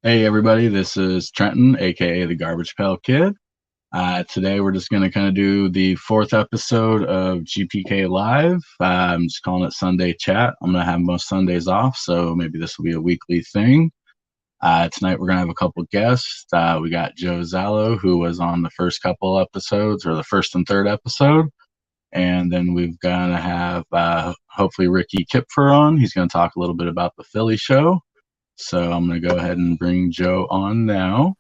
Hey everybody, this is Trenton, aka the Garbage Pail Kid. Today we're just going to kind of do the fourth episode of GPK Live. I'm just calling it Sunday Chat. I'm going to have most Sundays off, so maybe this will be a weekly thing. Tonight we're going to have a couple guests. We got Joe Zalo, who was on the first couple episodes, or the first and third episode. And then we're going to have hopefully Ricky Kipfer on. He's going to talk a little bit about the Philly show. So I'm going to go ahead and bring Joe on now.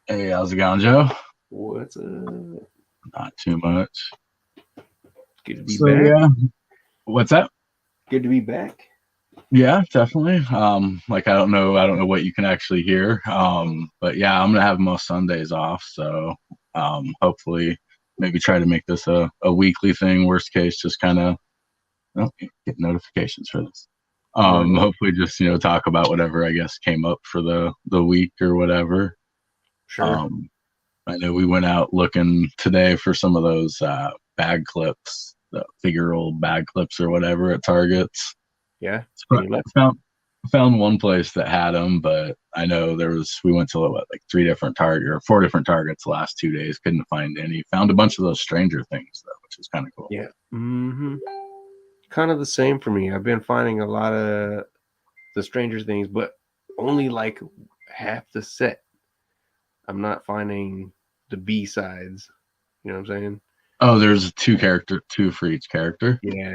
Hey, how's it going, Joe? What's up? Not too much. Good to be back. Yeah. What's that? Good to be back. Yeah, definitely. Like I don't know what you can actually hear. But yeah, I'm gonna have most Sundays off. So hopefully maybe try to make this a weekly thing. Worst case, just kind of get notifications for this. Hopefully just, talk about whatever I guess came up for the week or whatever. Sure. I know we went out looking today for some of those bag clips, the figural bag clips or whatever at Targets. Yeah. So I found one place that had them, but I know we went to like four different Targets the last 2 days. Couldn't find any. Found a bunch of those Stranger Things though, which is kind of cool. Yeah. Kind of the same for me. I've been finding a lot of the Stranger Things, but only like half the set. I'm not finding the B-sides. You know what I'm saying? Oh, there's two for each character. Yeah.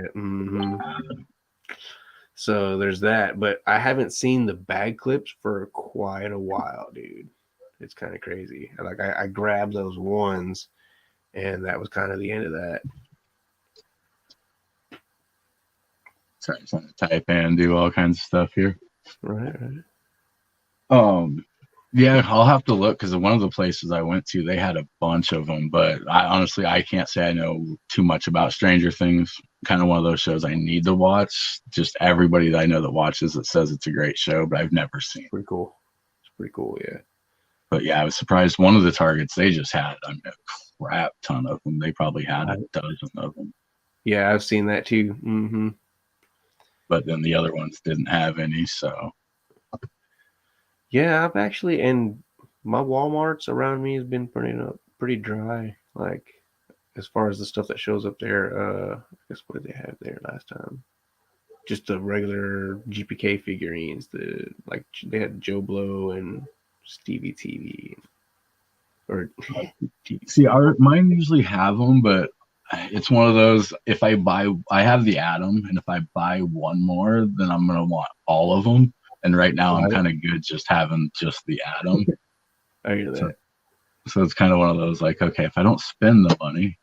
So there's that, but I haven't seen the bag clips for quite a while, dude. It's kind of crazy. Like I grabbed those ones, and that was kind of the end of that. Sorry, I'm trying to type and do all kinds of stuff here. Right. Yeah, I'll have to look because one of the places I went to, they had a bunch of them. But I can't say I know too much about Stranger Things. Kind of one of those shows I need to watch. Just everybody that I know that watches it says it's a great show, but I've never seen. Pretty cool. It's pretty cool, yeah. But yeah, I was surprised. One of the Targets they just had a crap ton of them. They probably had a dozen of them. Yeah, I've seen that too. But then the other ones didn't have any, so. Yeah, and my Walmarts around me has been pretty dry. Like as far as the stuff that shows up there, I guess what did they have there last time? Just the regular GPK figurines. They had Joe Blow and Stevie TV. Or see, mine usually have them, but it's one of those. If I have the Atom, and if I buy one more, then I'm gonna want all of them. And right now, I'm kind of good just having just the Atom. I hear that. So it's kind of one of those like, okay, if I don't spend the money.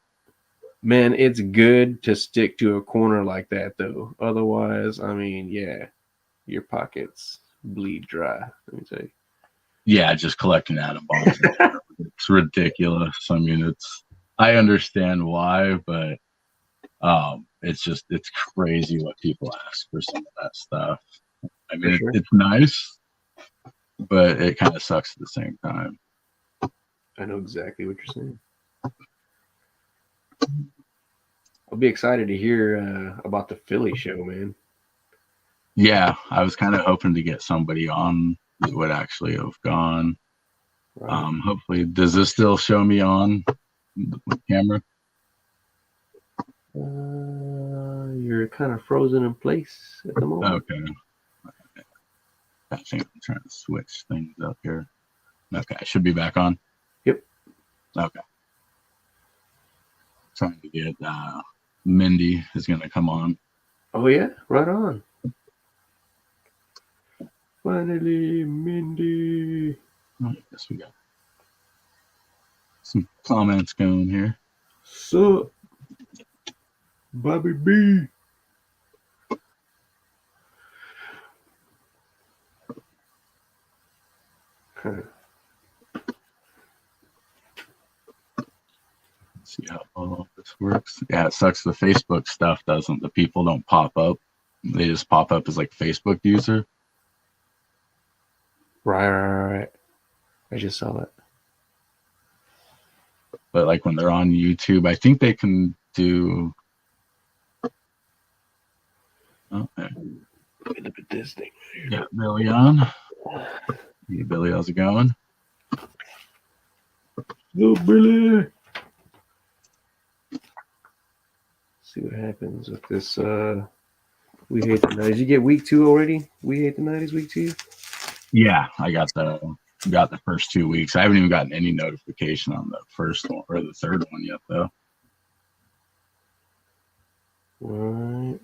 Man, it's good to stick to a corner like that, though. Otherwise, I mean, yeah, your pockets bleed dry. Let me tell you. Yeah, just collecting Atom bombs. It's ridiculous. I mean, I understand why, but it's crazy what people ask for some of that stuff. I mean, it's nice, but it kind of sucks at the same time. I know exactly what you're saying. I'll be excited to hear about the Philly show, man. Yeah, I was kind of hoping to get somebody on that would actually have gone. Right. Hopefully, does this still show me on the camera? You're kind of frozen in place at the moment. Okay. I think I'm trying to switch things up here. Okay, I should be back on. Yep. Okay. Trying to get Mindy is going to come on. Oh yeah, right on. Finally, Mindy. Oh, I guess we got some comments going here. Sup, Bobby B. See how all of this works. Yeah, it sucks. The Facebook stuff doesn't. The people don't pop up. They just pop up as like Facebook user. Right. I just saw that. But like when they're on YouTube, I think they can do. Okay. Let me look at this thing. Got Billy on. Hey, Billy, how's it going? Go, Billy. See what happens with this. We hate the 90s. You get week 2 already? We hate the 90s week 2? Yeah, I got the first 2 weeks. I haven't even gotten any notification on the first one or the third one yet, though. Right.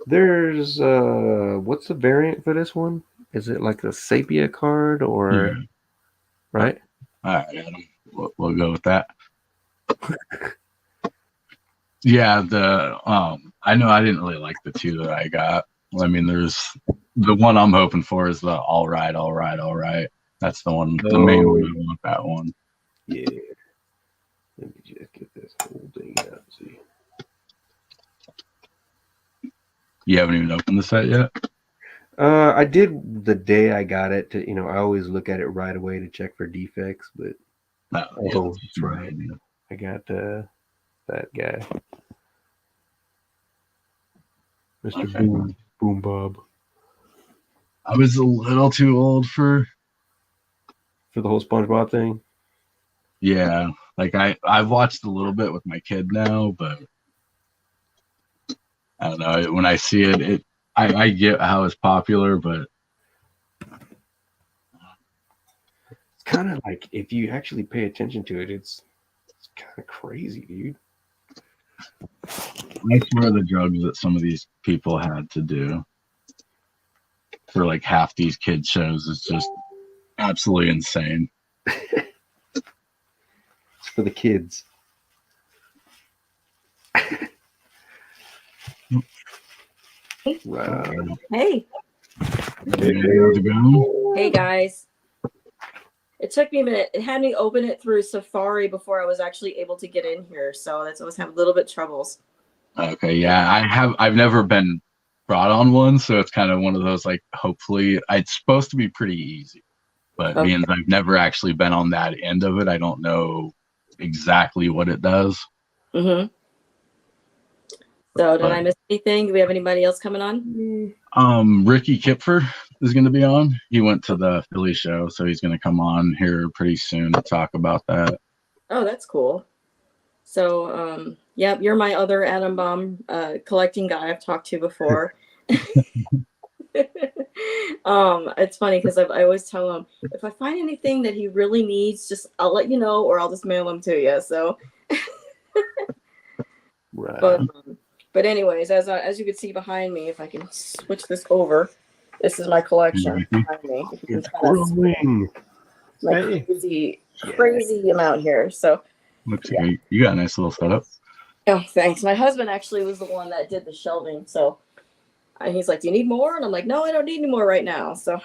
There's what's the variant for this one? Is it like the Sapia card or right? All right, Adam. We'll go with that. Yeah, I know I didn't really like the 2 that I got. I mean, there's the one I'm hoping for is the all right. That's the one, the main one. I want that one. Yeah. Let me just get this whole thing out. See. You haven't even opened the set yet? I did the day I got it. I always look at it right away to check for defects, but That's right. I got that guy, Mr. Okay. Boom Bob. I was a little too old for the whole SpongeBob thing. Yeah, like I've watched a little bit with my kid now, but I don't know. When I see it, I get how it's popular, but it's kind of like if you actually pay attention to it, it's kind of crazy, dude. I swear the drugs that some of these people had to do for like half these kid shows is just absolutely insane. It's for the kids. Wow. Hey, Hey. how's it going? Hey, guys. It took me a minute. It had me open it through Safari before I was actually able to get in here. So that's always having a little bit troubles. Okay, yeah, I've never been brought on one, so it's kind of one of those like hopefully it's supposed to be pretty easy. But being I've never actually been on that end of it, I don't know exactly what it does. Mm-hmm. So did I miss anything? Do we have anybody else coming on? Ricky Kipfer is going to be on. He went to the Philly show, so he's going to come on here pretty soon to talk about that. Oh, that's cool. So, yeah, you're my other atom bomb collecting guy I've talked to before. It's funny because I always tell him if I find anything that he really needs, I'll let you know, or I'll just mail them to you. So, right. But anyways, as you can see behind me, if I can switch this over, this is my collection behind me. It's growing. Like crazy amount here. So looks great. You got a nice little setup. Oh, thanks. My husband actually was the one that did the shelving. So he's like, "Do you need more?" And I'm like, "No, I don't need any more right now." So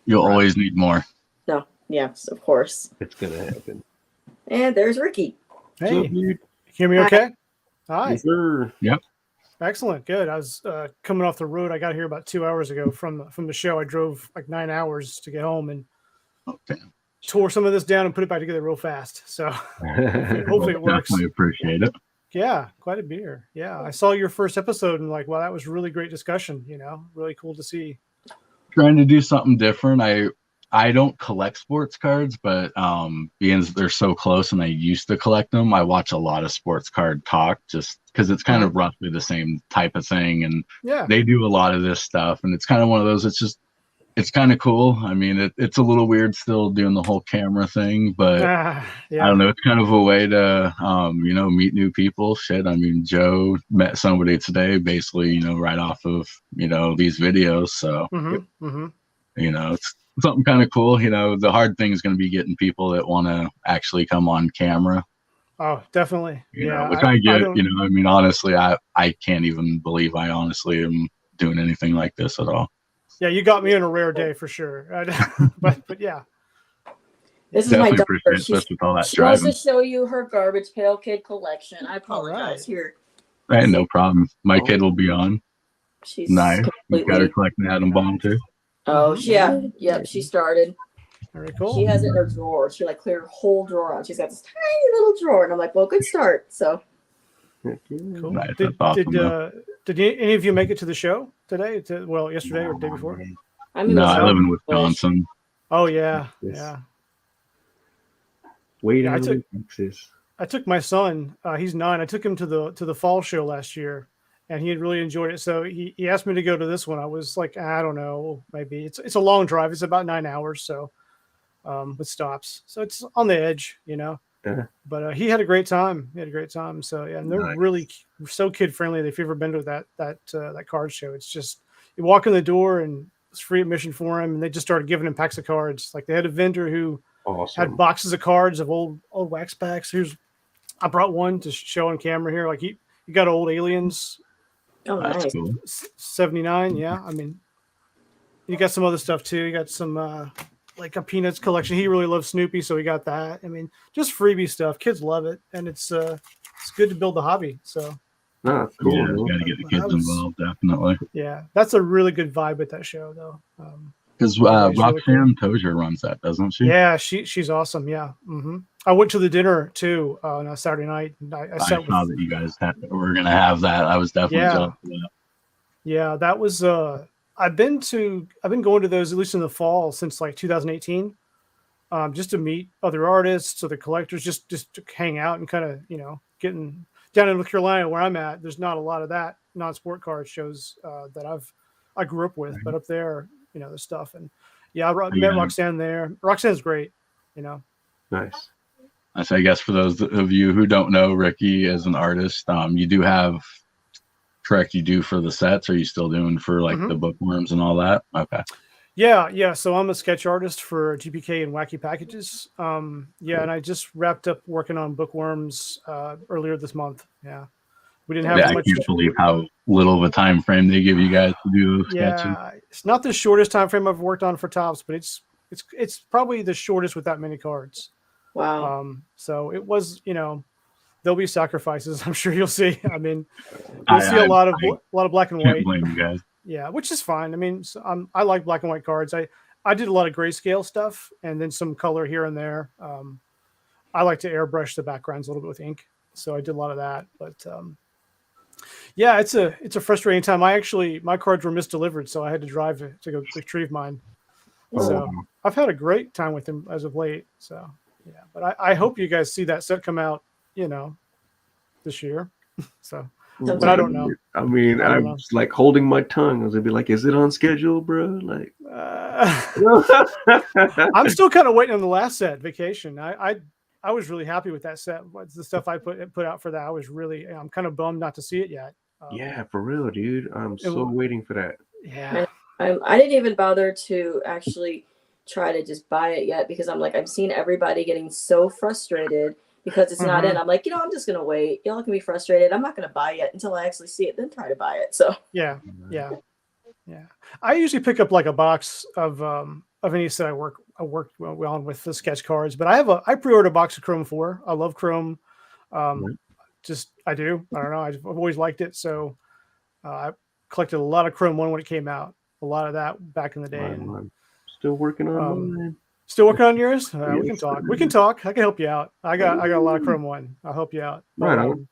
you'll always need more. No, yes, of course. It's gonna happen. And there's Ricky. Hey, you hear me okay? Hi. Yes, sir. Yep. Excellent. Good. I was coming off the road. I got here about 2 hours ago from the show. I drove like 9 hours to get home and tore some of this down and put it back together real fast. So hopefully it works. Definitely appreciate it. Yeah, quite a beer. Yeah, I saw your first episode and like, wow, that was really great discussion. Really cool to see. Trying to do something different. I don't collect sports cards, but being they're so close and I used to collect them, I watch a lot of sports card talk just because it's kind of roughly the same type of thing. And they do a lot of this stuff. And it's kind of one of those, it's kind of cool. I mean, it's a little weird still doing the whole camera thing, but I don't know. It's kind of a way to, meet new people. Shit. I mean, Joe met somebody today, basically, right off of, these videos. So, it's something kind of cool. The hard thing is going to be getting people that want to actually come on camera. Oh, definitely. Which I get, I mean, honestly, I can't even believe I honestly am doing anything like this at all. Yeah, you got me on a rare day for sure. but yeah. This is my daughter. She wants to show you her Garbage Pail Kid collection. I apologize. Here. Right, no problem. My kid will be on. She's nice. You got her collecting Atom Bomb too. Oh, yeah. Yep, she started. Very cool. She has it in her drawer. She cleared her whole drawer out. She's got this tiny little drawer. And I'm like, well, good start. So cool. Nice. Did Did any of you make it to the show today? Yesterday or the day before? I'm in No, I live in Wisconsin. Wisconsin. Oh yeah, Yes. yeah. Way Yeah, down in Texas. I took my son. He's 9. I took him to the fall show last year, and he had really enjoyed it. So he asked me to go to this one. I was like, I don't know, maybe it's a long drive. It's about 9 hours, so with stops, so it's on the edge, Yeah. But he had a great time. So yeah, and they're Nice. really so kid friendly. If you've ever been to that card show, it's just you walk in the door and it's free admission for him, and they just started giving him packs of cards. Like they had a vendor who Awesome. had boxes of cards of old wax packs. I brought one to show on camera here. Like you got old Aliens. Oh, That's nice. cool. 79. Yeah. I mean, you got some other stuff too. You got some, like a Peanuts collection. He really loves Snoopy, so he got that. I mean, just freebie stuff. Kids love it. And it's good to build the hobby. So No, that's cool. Yeah, man. you got to get the kids That was- involved, definitely. yeah, that's a really good vibe at that show though. Because it's really Roxanne Tozier runs that, doesn't she? Yeah, she's awesome. Yeah. I went to the dinner too on a Saturday night. And I I sat saw with, that you guys were going to have that. I was definitely Yeah. jealous of that. yeah, that was, I've been going to those at least in the fall since like 2018, just to meet other artists, other collectors, just to hang out and kind of, getting down in North Carolina where I'm at. There's not a lot of that non-sport card shows that I grew up with, but up there, there's stuff. And yeah, I met Roxanne there. Roxanne's great, Nice. I guess for those of you who don't know Ricky as an artist, you do have, correct, you do for the sets. Are you still doing for like the bookworms and all that? Okay. Yeah. So I'm a sketch artist for GPK and Wacky Packages. And I just wrapped up working on bookworms earlier this month. Yeah, we didn't have Yeah, as I much. can't believe how little of a time frame they give you guys to do those sketches. Yeah, it's not the shortest time frame I've worked on for tops, but it's probably the shortest with that many cards. Wow. So it was, there'll be sacrifices. I'm sure you'll see. I mean, you'll see a lot of black and Can't white. blame you guys. Yeah, which is fine. I mean, I like black and white cards. I did a lot of grayscale stuff and then some color here and there. I like to airbrush the backgrounds a little bit with ink, so I did a lot of that. But yeah, it's a frustrating time. My cards were misdelivered, so I had to drive to go retrieve mine. So I've had a great time with them as of late. So yeah, but I hope you guys see that set come out, this year. So. But I don't know. I mean, I don't I'm just like holding my tongue. I was gonna be like, "Is it on schedule, bro?" Like, I'm still kind of waiting on the last set, Vacation. I was really happy with that set. What's the stuff I put out for that? I'm kind of bummed not to see it yet. yeah, for real, dude. I'm so waiting for that. Yeah, I didn't even bother to actually try to just buy it yet because I'm like, I'm seeing everybody getting so frustrated because it's not in. I'm like, I'm just gonna wait. Y'all can be frustrated. I'm not gonna buy it until I actually see it, then try to buy it. So yeah. I usually pick up like a box of any set I work on with the sketch cards. But I pre-ordered a box of Chrome 4. I love Chrome. I do. I don't know. I've always liked it. So I collected a lot of Chrome 1 when it came out. A lot of that back in the day. I'm still working on mine. Still working on yours? We Yes, can talk. sir. We can talk. I can help you out. I got a lot of Chrome 1. I'll help you out. Right on.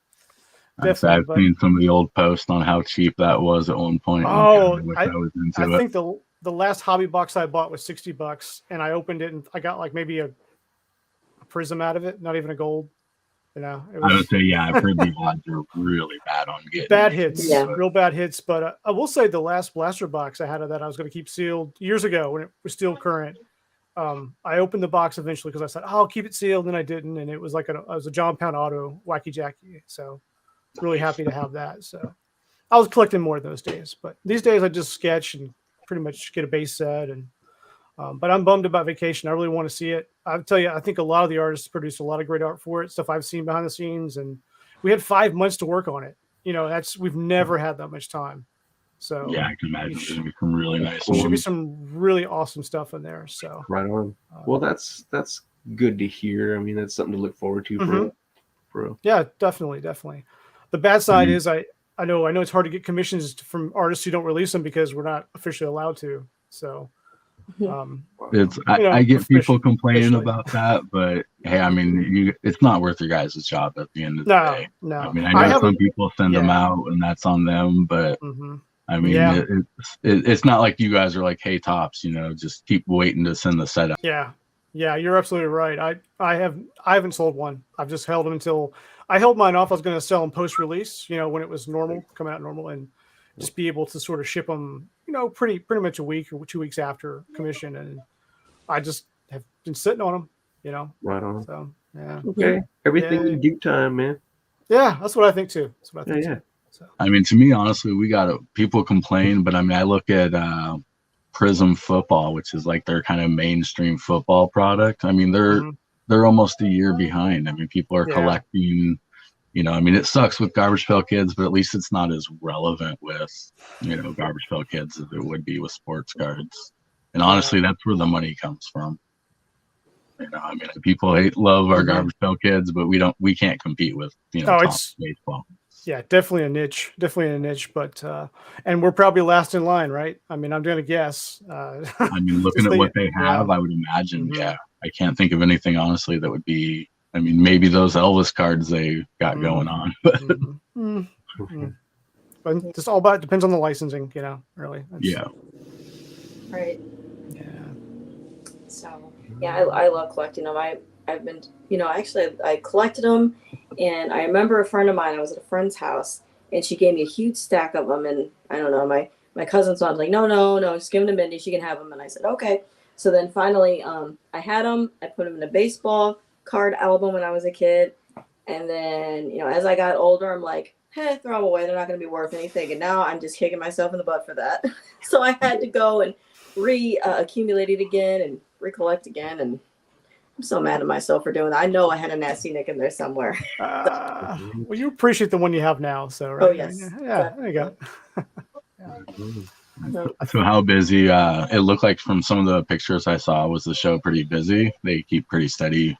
I've seen some of the old posts on how cheap that was at one point. Oh, I wish I was into I it. think the last hobby box I bought was $60, and I opened it and I got like maybe a prism out of it, not even a gold. It I was would say, yeah, I've heard the odds are really bad on getting bad it. hits, Yeah. real bad hits. But I will say the last blaster box I had of that I was going to keep sealed years ago when it was still current. I opened the box eventually because I said, "Oh, I'll keep it sealed," and I didn't, and it was like it was a John Pound Auto Wacky Jackie. So really happy to have that. So I was collecting more those days, but these days I just sketch and pretty much get a base set. And but I'm bummed about Vacation. I really want to see it. I'll tell you, I think a lot of the artists produced a lot of great art for it, stuff I've seen behind the scenes, and we had 5 months to work on it. We've never had that much time. So Yeah, I can imagine there's going to be some really nice there should be ones. some really awesome stuff in there. So Right on. Well, that's good to hear. I mean, that's something to look forward to, for real. yeah, definitely. The bad side is I know it's hard to get commissions from artists who don't release them because we're not officially allowed to. So It's you know, I get people complaining officially. about that, but hey, I mean, it's not worth your guys' job at the end of the No, day. no. I mean, I I know some haven't. people send them Yeah. out, and that's on them, but Mm-hmm. I mean, Yeah. it's not like you guys are like, hey, Tops, you know, just keep waiting to send the set out. Yeah. Yeah, you're absolutely right. I haven't sold one. I've just held them until I held mine off. I was going to sell them post release, you know, when it was normal, coming out normal, and just be able to sort of ship them, you know, pretty much a week or 2 weeks after commission. And I just have been sitting on them, you know. Right on. So yeah. Okay. Everything Yay. in due time, man. Yeah, that's what I think too. That's what I think Yeah. too. So I mean, to me, honestly, people complain, but I mean, I look at Prism Football, which is like their kind of mainstream football product. I mean, they're almost a year behind. I mean, people are yeah. collecting. You know, I mean, it sucks with Garbage Pail Kids, but at least it's not as relevant with, you know, Garbage Pail Kids as it would be with sports cards. And honestly, that's where the money comes from. You know, I mean, people love our Garbage Pail Kids, but we can't compete with, you know, top baseball. Yeah, definitely a niche, but and we're probably last in line, right? I mean, I'm going to guess. I mean, looking at what they have, I would imagine, yeah. I can't think of anything, honestly, that would be, I mean, maybe those Elvis cards they got going on. But it's all about, depends on the licensing, you know, really. Yeah. Right. Yeah. So, yeah, I love collecting them. I've been, you know, actually I collected them, and I remember a friend of mine, I was at a friend's house, and she gave me a huge stack of them, and I don't know, my cousin's son was like, no, just give them to Mindy, she can have them, and I said, okay. So then finally, I had them, I put them in a baseball card album when I was a kid, and then, you know, as I got older, I'm like, throw them away, they're not going to be worth anything, and now I'm just kicking myself in the butt for that. So I had to go and accumulate it again and recollect again, and I'm so mad at myself for doing that. I know I had a nasty nick in there somewhere. Well, you appreciate the one you have now, so right? Oh yes, yeah, there you go. So how busy? It looked like from some of the pictures I saw, was the show pretty busy? They keep pretty steady.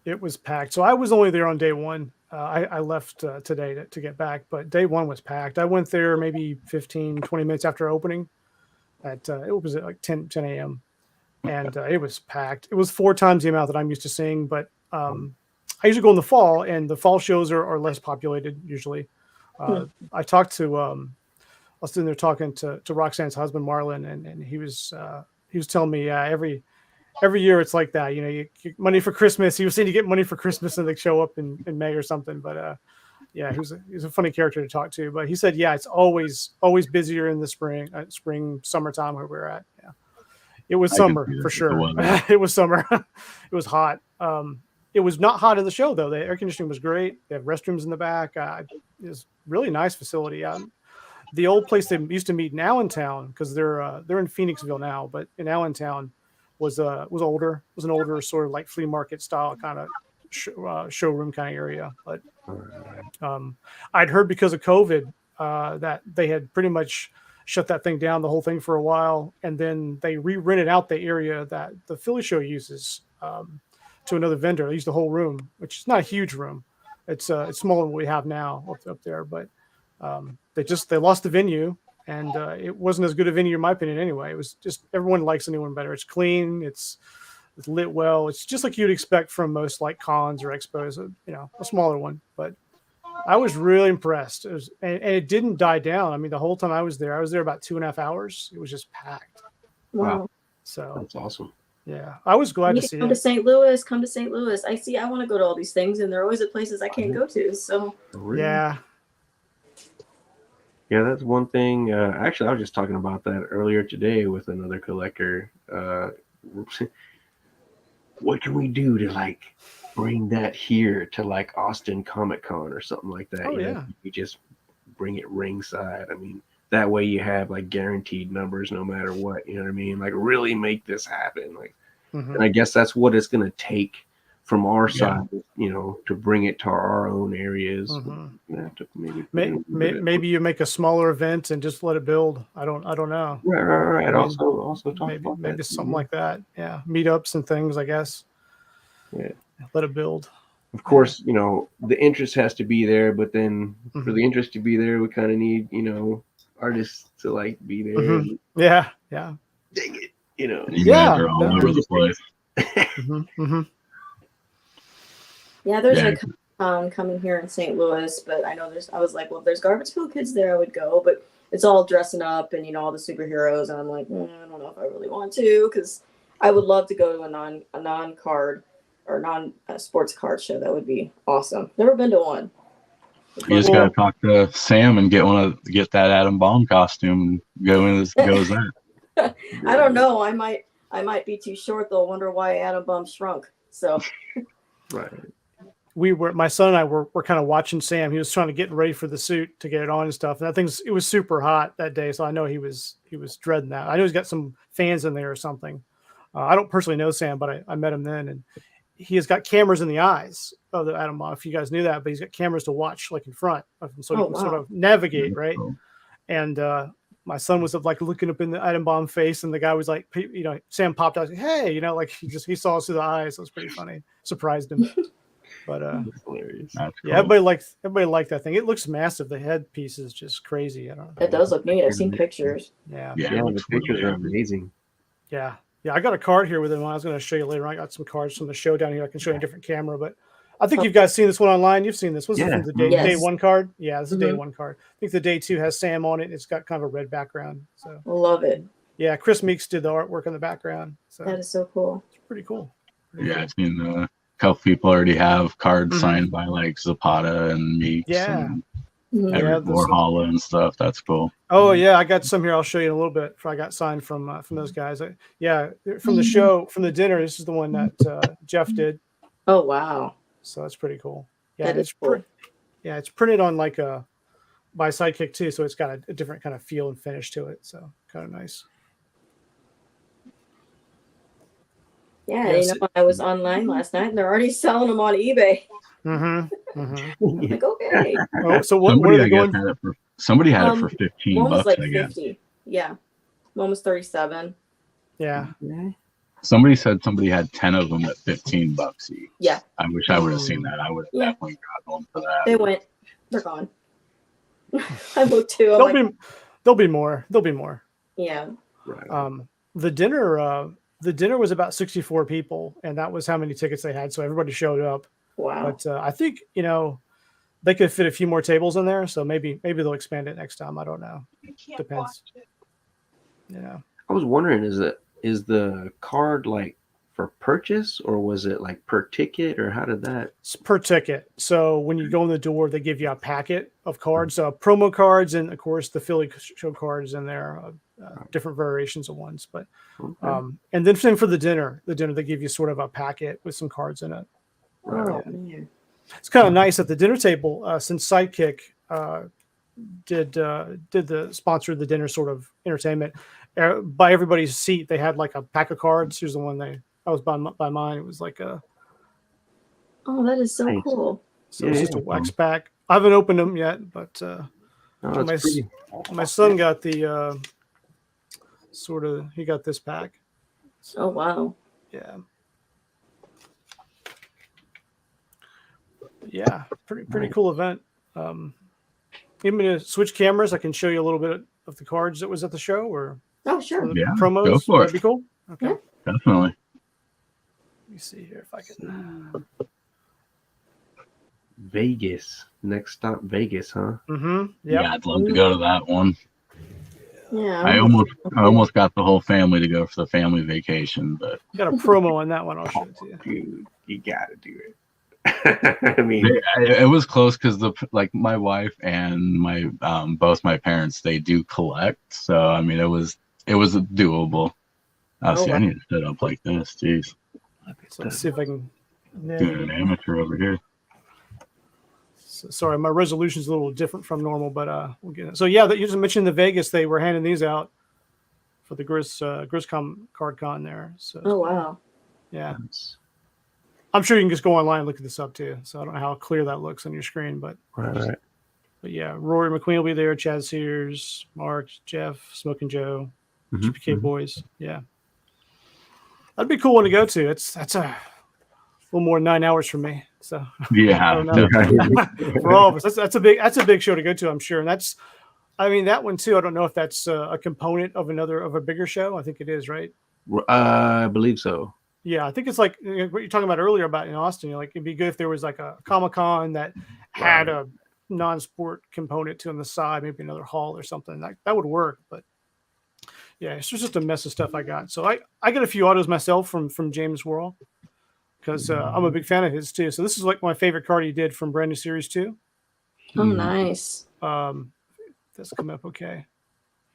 It was packed. So I was only there on day one. I left today to get back, but day one was packed. I went there maybe 15, 20 minutes after opening. It was at like 10 a.m. and it was packed. It was 4 times the amount that I'm used to seeing, but I usually go in the fall, and the fall shows are less populated usually. I talked to I was sitting there talking to Roxanne's husband Marlon, and he was telling me every year it's like that. You know, you get money for Christmas. He was saying you get money for Christmas and they show up in May or something. But yeah, he was a funny character to talk to. But he said, yeah, it's always busier in the spring, summertime where we're at. Yeah. It was summer for sure. It was summer. It was hot. It was not hot in the show though. The air conditioning was great. They have restrooms in the back. It was really nice facility. The old place they used to meet in Allentown, because they're in Phoenixville now, but in Allentown was older. It was an older sort of like flea market style kind of showroom kind of area. But I'd heard because of COVID that they had pretty much shut that thing down, the whole thing for a while, and then they re-rented out the area that the Philly show uses to another vendor. They used the whole room, which is not a huge room. It's smaller than what we have now up there, but they lost the venue, and it wasn't as good a venue in my opinion anyway. It was just, everyone likes the new one better. It's clean, it's lit well. It's just like you'd expect from most like cons or expos, you know, a smaller one. But I was really impressed. And it didn't die down. I mean, the whole time I was there about 2.5 hours. It was just packed. Wow. So that's awesome. Yeah, I was glad to see it. Come to St. Louis. Come to St. Louis. I want to go to all these things, and they're always at places I can't go to. So yeah. Yeah, that's one thing. Actually, I was just talking about that earlier today with another collector. What can we do to like bring that here to like Austin Comic Con or something like that? Oh, you yeah. know, you just bring it ringside. I mean, that way you have like guaranteed numbers no matter what. You know what I mean? Like really make this happen. Like, and I guess that's what it's gonna take from our side, you know, to bring it to our own areas. To maybe you make a smaller event and just let it build. I don't know. Right. I mean, also talk maybe about that. Something like that. Yeah, meetups and things, I guess. Yeah, let it build. Of course, you know, the interest has to be there, but then for the interest to be there, we kind of need, you know, artists to like be there. Yeah. Dang it. You know. You Yeah, guys are all no. over the place. Yeah, there's Yeah. a con coming here in St. Louis, but I know I was like, well, if there's Garbage Pail Kids there, I would go, but it's all dressing up and, all the superheroes. And I'm like, I don't know if I really want to, because I would love to go to a non-card or non-sports card show. That would be awesome. Never been to one. You just gotta talk to Sam and get that Adam Bomb costume and go as that. I don't know. I might be too short. They'll wonder why Adam Bomb shrunk. So Right. My son and I were kind of watching Sam. He was trying to get ready for the suit to get it on and stuff. And it was super hot that day. So I know he was dreading that. I know he's got some fans in there or something. I don't personally know Sam, but I met him then, and he has got cameras in the eyes of the Adam Bomb. If you guys knew that, but he's got cameras to watch like in front of him, so he can sort of navigate, right? Cool. And my son was like looking up in the Adam Bomb face, and the guy was like, Sam popped out, like, hey, like he saw us through the eyes. It was pretty funny. Surprised him. But That's hilarious. That's cool. yeah, everybody liked that thing. It looks massive. The headpiece is just crazy. I don't know. it does look neat. I've seen pictures. Yeah. Yeah, Yeah, it the looks pictures are really amazing. Yeah. I got a card here with him. I was going to show you later. I got some cards from the show down here. I can show you a different camera, but I think you guys seen this one online. You've seen this. Was it from the day one card? Yeah, this is day one card. I think the day two has Sam on it. It's got kind of a red background. So Love it. yeah, Chris Meeks did the artwork in the background. So That is so cool. it's pretty cool. Yeah, I've seen a couple people already have cards signed by like Zapata and Meeks and Warhola and stuff. That's cool. Oh yeah, I got some here. I'll show you in a little bit. I got signed from those guys. From the show, from the dinner. This is the one that Jeff did. Oh wow. So that's pretty cool. Yeah, That is cool. It's printed on like by Sidekick too, so it's got a different kind of feel and finish to it. So kind of nice. Yeah, I was online last night and they're already selling them on eBay. I'm like, okay. Oh, so what are they going? Somebody had it for $15. One was like I guess. 50. Yeah. One was 37. Yeah. Somebody said somebody had 10 of them at $15 each. Yeah. I wish I would have seen that. I would have definitely got one for that. They went. They're gone. I looked too. There'll be more. There'll be more. Yeah. Right. The dinner was about 64 people, and that was how many tickets they had. So everybody showed up. Wow. But I think they could fit a few more tables in there. So maybe they'll expand it next time. I don't know. Depends. I was wondering, is the card like for purchase, or was it like per ticket, or how did that? It's per ticket. So when you go in the door, they give you a packet of cards, promo cards, and of course the Philly show cards in there, different variations of ones. But and then same for the dinner. The dinner, they give you sort of a packet with some cards in it. Oh, man. It's kind of nice at the dinner table, since Sidekick did the sponsor of the dinner sort of entertainment. By everybody's seat, they had like a pack of cards. Here's the one I was by mine. It was like a. Oh, that is so cool. So it's just a wax pack. I haven't opened them yet, but my son got the he got this pack. So, oh wow. Yeah. Yeah, pretty cool event. Give me to switch cameras. I can show you a little bit of the cards that was at the show, or sure. promos. Go for That'd be cool. Okay, Yeah. Definitely. Let me see here if I can. Vegas. Next stop, Vegas, huh? Yeah, I'd love to go to that one. Yeah. I almost got the whole family to go for the family vacation, but Got a promo on that one. I'll show it to you. Dude, you gotta do it. I mean, it was close because my wife and my both my parents, they do collect, so I mean it was doable. I need to set up like this. Jeez, So let's see if I can. doing an amateur over here. Sorry, my resolution's a little different from normal, but we'll get it. So yeah, you just mentioned the Vegas. They were handing these out for the GrizzCon card con there. So Oh wow. yeah, I'm sure you can just go online and look this up too. So I don't know how clear that looks on your screen, but right. But yeah, Rory McQueen will be there. Chad Sears, Mark, Jeff, Smoking Joe, GPK boys. Yeah, that'd be a cool one to go to. That's a little more than 9 hours for me. So Yeah, for all of us, that's a big show to go to, I'm sure. And that one too. I don't know if that's a component of a bigger show. I think it is, right? I believe so. Yeah, I think it's like what you're talking about earlier about in Austin. Like it'd be good if there was like a Comic-Con that had a non-sport component to on the side, maybe another hall or something. That would work. But yeah, it's just a mess of stuff I got. So I got a few autos myself from James Worrell because I'm a big fan of his too. So this is like my favorite card he did from Brand New Series 2. Oh, nice. That's come up okay.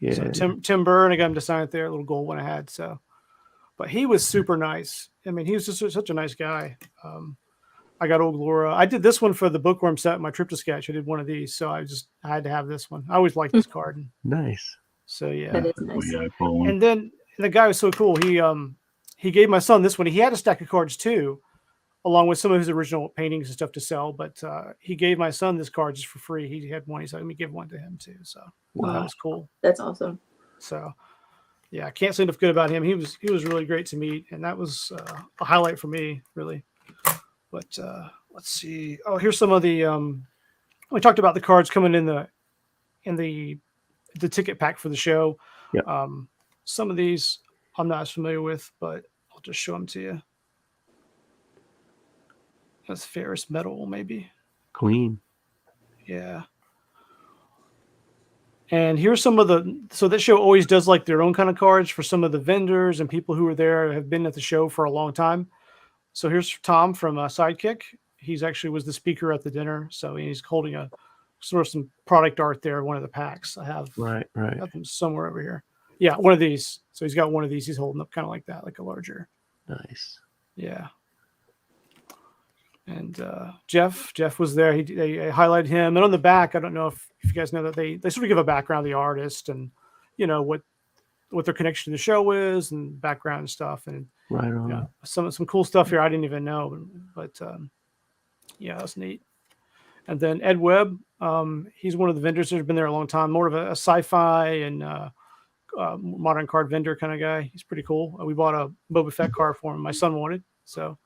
Yeah. So Tim Burr, and I got him to sign it there, a little gold one I had. So, but he was super nice. I mean, he was just such a nice guy. I got Old Laura. I did this one for the Bookworm set, my trip to sketch. I did one of these, so I had to have this one. I always liked this card. Nice. So yeah. That is nice. Yeah, cool one. And then the guy was so cool. He gave my son this one. He had a stack of cards too, along with some of his original paintings and stuff to sell. But he gave my son this card just for free. He had one. He said, "Let me give one to him too." So that was cool. That's awesome. So yeah, I can't say enough good about him. He was really great to meet, and that was a highlight for me, really. But let's see. Oh, here's some of the. We talked about the cards coming in the ticket pack for the show. Yep. Some of these I'm not as familiar with, but I'll just show them to you. That's Ferris Metal, maybe. Queen. Yeah. And here's some of so that show always does like their own kind of cards for some of the vendors and people who are there have been at the show for a long time. So here's Tom from Sidekick. He's actually was the speaker at the dinner. So he's holding a sort of some product art there. One of the packs I have. Right. I have them somewhere over here. Yeah. One of these. So he's got one of these. He's holding up kind of like that, like a larger. Nice. Yeah. And Jeff was there. They highlighted him. And on the back, I don't know if you guys know that they sort of give a background of the artist and, you know, what their connection to the show is and background and stuff. And right on. Yeah, some cool stuff here I didn't even know. But yeah, that's neat. And then Ed Webb, he's one of the vendors that have been there a long time, more of a sci-fi and modern card vendor kind of guy. He's pretty cool. We bought a Boba Fett card for him. My son wanted. So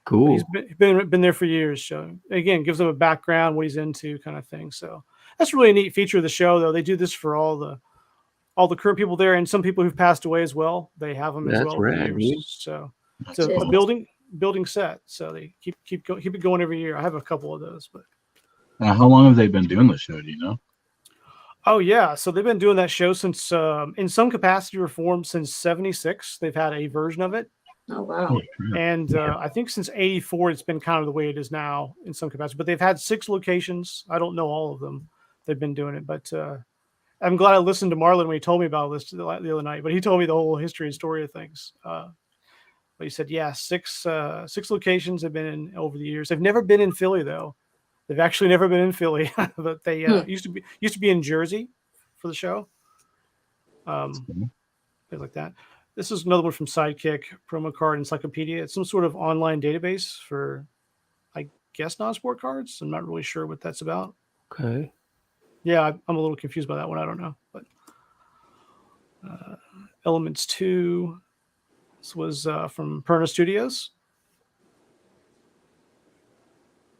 cool. He's been there for years. So again, gives him a background, what he's into, kind of thing. So that's really a neat feature of the show, though. They do this for all the current people there, and some people who've passed away as well. They have them as well. Rad, so That's it's a awesome. building set. So they keep it going every year. I have a couple of those, but How long have they been doing the show? Do you know? oh yeah, so they've been doing that show since in some capacity or form since '76. They've had a version of it. Oh, wow. And I think since '84, it's been kind of the way it is now in some capacity. But they've had 6 locations. I don't know all of them. They've been doing it, but I'm glad I listened to Marlon when he told me about this the other night. But he told me the whole history and story of things. But he said, yeah, 6 locations have been in over the years. They've never been in Philly though. They've actually never been in Philly, but they used to be in Jersey for the show. Things like that. This is another one from Sidekick, promo card encyclopedia. It's some sort of online database for, I guess, non-sport cards. I'm not really sure what that's about. Okay. Yeah, I'm a little confused by that one. I don't know. But Elements 2. This was from Perna Studios.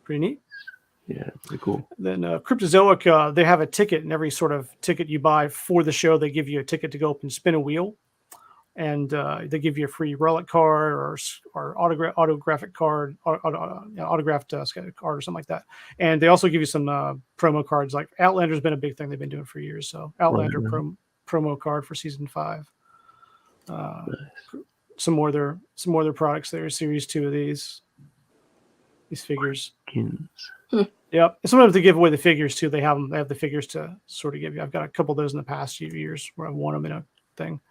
Pretty neat. Yeah, pretty cool. Then Cryptozoic, they have a ticket, and every sort of ticket you buy for the show, they give you a ticket to go up and spin a wheel. And they give you a free relic card or autographic card, autographed card or something like that. And they also give you some promo cards. Like Outlander's been a big thing they've been doing for years. So Outlander promo card for season 5. Nice. Some more of their products there. Series 2 of these figures. Yep. And sometimes they give away the figures too. They have the figures to sort of give you. I've got a couple of those in the past few years where I've won them in a thing.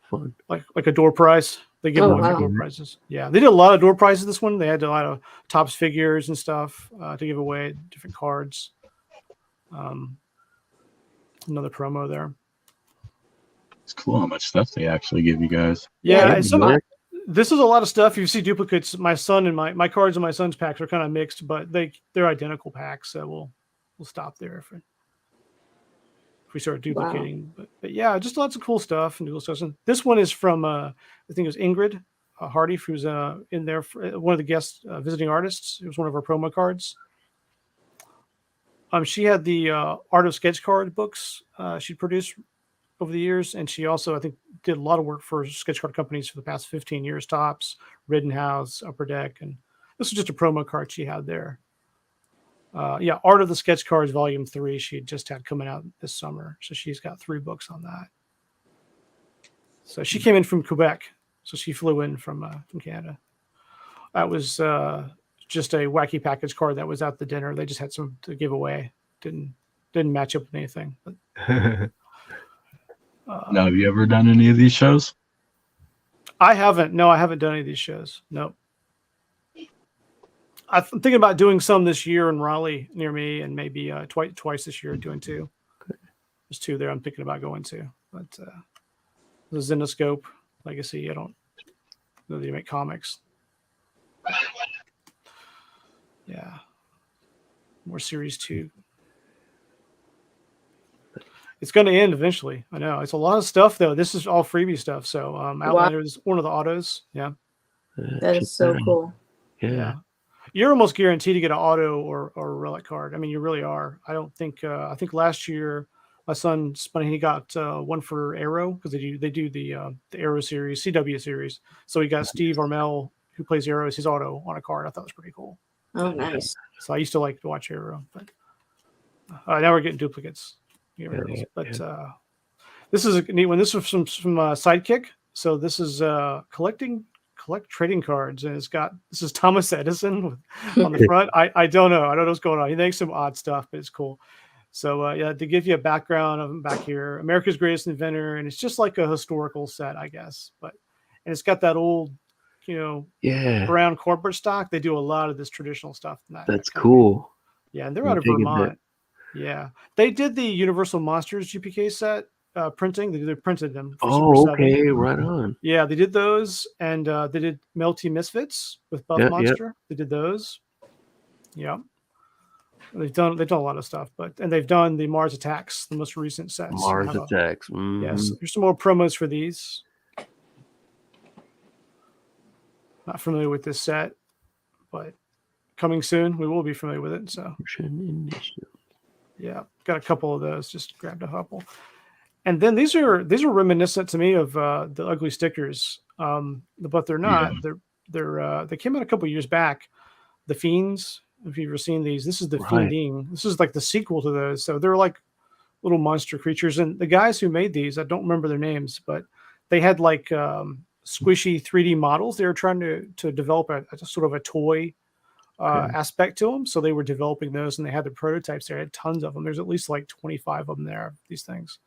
Fun. Like a door prize. They give away door prizes. Yeah, they did a lot of door prizes this one. They had a lot of Topps figures and stuff to give away, different cards. Another promo there. It's cool how much stuff they actually give you guys. Yeah, and this is a lot of stuff. You see duplicates. My son and my cards and my son's packs are kind of mixed, but they're identical packs. So we'll stop there if we start duplicating. Wow. But yeah, just lots of cool stuff and cool stuff. And this one is from I think it was Ingrid Hardy, who's in there for one of the guest visiting artists. It was one of her promo cards. She had the Art of Sketch card books she produced over the years, and she also, I think, did a lot of work for sketch card companies for the past 15 years tops. Rittenhouse, Upper Deck, and this was just a promo card she had there. Art of the Sketch Cards Volume 3 she just had coming out this summer, so she's got 3 books on that. So she came in from Quebec, so she flew in from Canada. That was just a wacky package card that was at the dinner. They just had some to give away. Didn't match up with anything. But, now, have you ever done any of these shows? I haven't. No, I haven't done any of these shows. Nope. I'm thinking about doing some this year in Raleigh near me, and maybe twice this year doing 2. Okay. There's 2 there I'm thinking about going to. But the Zenoscope Legacy, I don't know they make comics. Yeah. More Series 2. It's going to end eventually. I know. It's a lot of stuff, though. This is all freebie stuff. So Outlander is one of the autos. Yeah. That is so cool. Yeah. You're almost guaranteed to get an auto or a relic card. I mean, you really are. I don't think. I think last year my son spun. He got one for Arrow because they do the Arrow series, CW series. So he got Steve Armel, who plays Arrow, as his auto on a card. I thought it was pretty cool. Oh, nice. So I used to like to watch Arrow, but now we're getting duplicates. But this is a neat one. This was from Sidekick. So this is collect trading cards, and this is Thomas Edison on the front. I don't know what's going on. He makes some odd stuff, but it's cool. So to give you a background of him back here, America's Greatest Inventor, and it's just like a historical set, I guess. And it's got that old, brown corporate stock. They do a lot of this traditional stuff. That's cool. Yeah, and they're out of Vermont. Yeah, they did the Universal Monsters GPK set printing. They printed them. Oh, okay, right on. Yeah, they did those, and they did Melty Misfits with Buff Monster. Yep. They did those. Yeah, they've done a lot of stuff, and they've done the Mars Attacks, the most recent sets. Mars Attacks. Mm-hmm. Yes, here's some more promos for these. Not familiar with this set, but coming soon. We will be familiar with it. So. Yeah, got a couple of those. Just grabbed a couple, and then these are reminiscent to me of the ugly stickers, but they're not. Yeah. They came out a couple of years back. The Fiends. If you've ever seen these, this is the Fiending. This is like the sequel to those. So they're like little monster creatures. And the guys who made these, I don't remember their names, but they had like squishy 3D models. They were trying to develop a sort of a toy aspect to them. So they were developing those, and they had the prototypes there. They had tons of them. There's at least like 25 of them there, these things.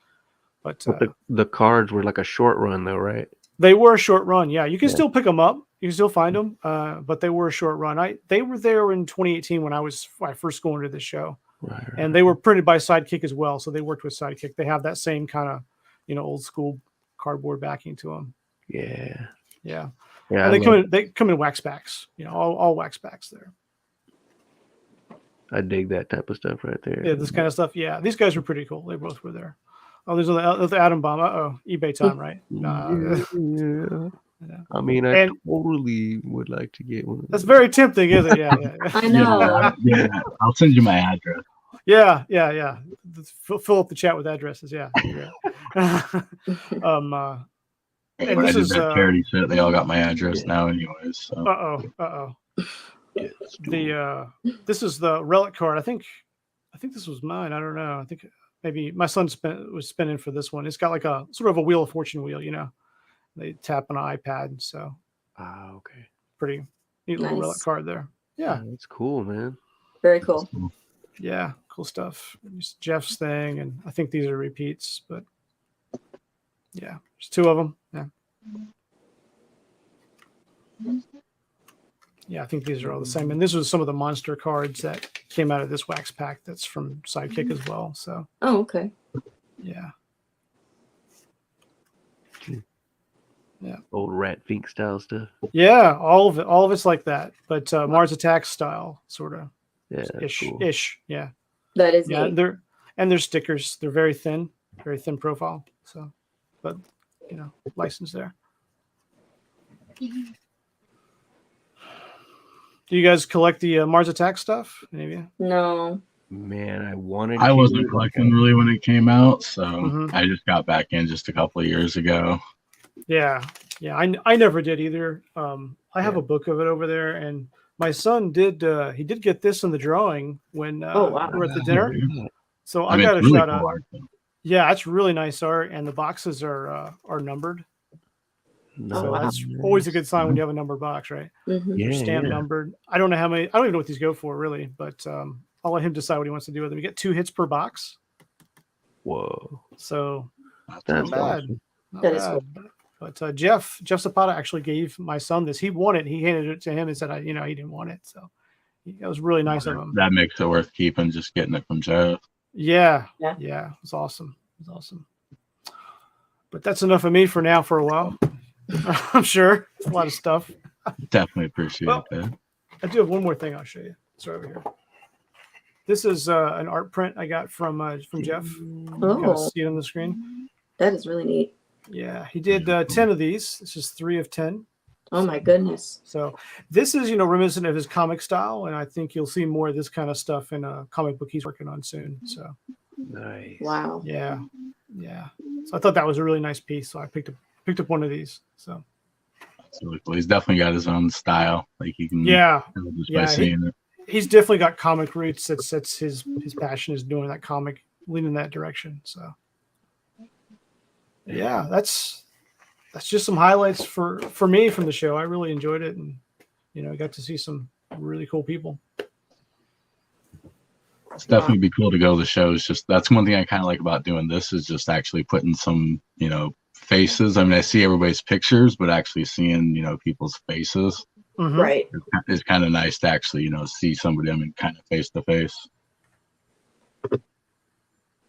But the cards were like a short run though, right? They were a short run. Yeah, you can still pick them up. You can still find them. But they were a short run. They were there in 2018 when I first going to this show. Right. And they were printed by Sidekick as well. So they worked with Sidekick. They have that same kind of, old school cardboard backing to them. Yeah. Yeah. Yeah. And they come in wax packs, all wax packs there. I dig that type of stuff right there. Yeah, this kind of stuff. Yeah, these guys were pretty cool. They both were there. Oh, there's the Atom Bomb. eBay time, right? Yeah. I mean, I totally would like to get one. That's very tempting, isn't it? Yeah. I know. Yeah, I'll send you my address. Yeah. Fill up the chat with addresses. Yeah. And when I did that charity set, they all got my address now, anyways. So. This is the relic card. I think this was mine. I don't know. I think maybe my son was spinning for this one. It's got like a sort of a Wheel of Fortune wheel, They tap on an iPad, so. Okay. Pretty neat little relic card there. Yeah, that's cool, man. Very cool. Yeah, cool stuff. It's Jeff's thing, and I think these are repeats, but yeah, there's 2 of them. Yeah. Yeah, I think these are all the same. And this was some of the monster cards that came out of this wax pack that's from Sidekick as well. So. Oh, okay. Yeah. Yeah. Old Rat Fink style stuff. Yeah, all of it's like that, but Mars Attacks style, sort of. Yeah. Ish. Yeah. That is neat. They're stickers. They're very thin profile. So, but license there. Do you guys collect the Mars Attack stuff? Any of you? No. Man, I wanted I to. wasn't collecting really when it came out, so Mhm. I just got back in just a couple of years ago. Yeah. I never did either. I have Yeah. a book of it over there, and my son did. He did get this in the drawing when Oh, wow. we were at the dinner. So I mean, got it's a really shot cool of. art, though. Yeah, it's really nice art, and the boxes are numbered. So wow. that's always a good sign when you have a numbered box, right? Mhm. They're Yeah, stamp yeah. numbered. I don't know how many. I don't even know what these go for really, but I'll let him decide what he wants to do with them. You get 2 hits per box, Whoa. so That's That's not bad. awesome. Not That is bad. cool. But Jeff Zapata actually gave my son this. He won it. He handed it to him and said, he didn't want it. So it was really nice of him. that makes it worth keeping, just getting it from Jeff. Yeah. Yeah. Yeah. It was awesome. It was awesome. But that's enough of me for now for a while. I'm sure. It's a lot of stuff. Definitely appreciate Well, that. I do have one more thing I'll show you. It's right over here. This is an art print I got from Jeff. You kind of Oh, see it on the screen. that is really neat. Yeah, he did 10 of these. This is 3 of 10. Oh my goodness. So this is, reminiscent of his comic style, and I think you'll see more of this kind of stuff in a comic book he's working on soon. So Nice. Wow. yeah. So I thought that was a really nice piece. So I picked up one of these. So That's really cool. He's definitely got his own style. Like you can yeah, tell just Yeah, by seeing it. he's definitely got comic roots. That's his passion is doing that comic, leaning that direction. So yeah, that's just some highlights for me from the show. I really enjoyed it, and I got to see some really cool people. It's definitely be cool to go to the shows. Just that's one thing I kind of like about doing this is just actually putting some, faces. I mean, I see everybody's pictures, but actually seeing, people's faces Mhm. Right. is kind of nice to actually, see somebody, I mean, kind of face to face.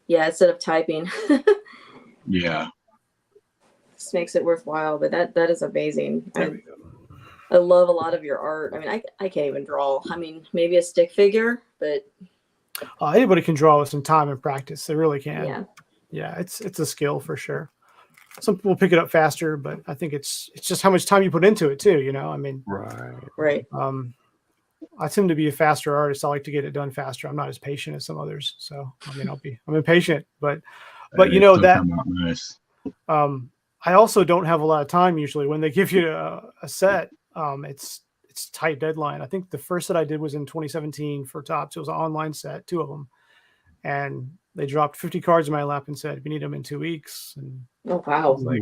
Yeah, instead of typing. Yeah. This makes it worthwhile, but that is amazing. There we go. I love a lot of your art. I mean, I can't even draw. I mean, maybe a stick figure, but Anybody can draw with some time and practice. They really can. yeah. Yeah, it's a skill for sure. Some people pick it up faster, but I think it's just how much time you put into it too. I mean, Right. Right. I tend to be a faster artist. I like to get it done faster. I'm not as patient as some others. So I mean, I'm impatient, but It still that come out nice. I also don't have a lot of time usually when they give you a set. It's tight deadline. I think the first set I did was in 2017 for Topps. It was an online set, 2 of them, and they dropped 50 cards in my lap and said, "We need them in 2 weeks." And Oh I wow. was like,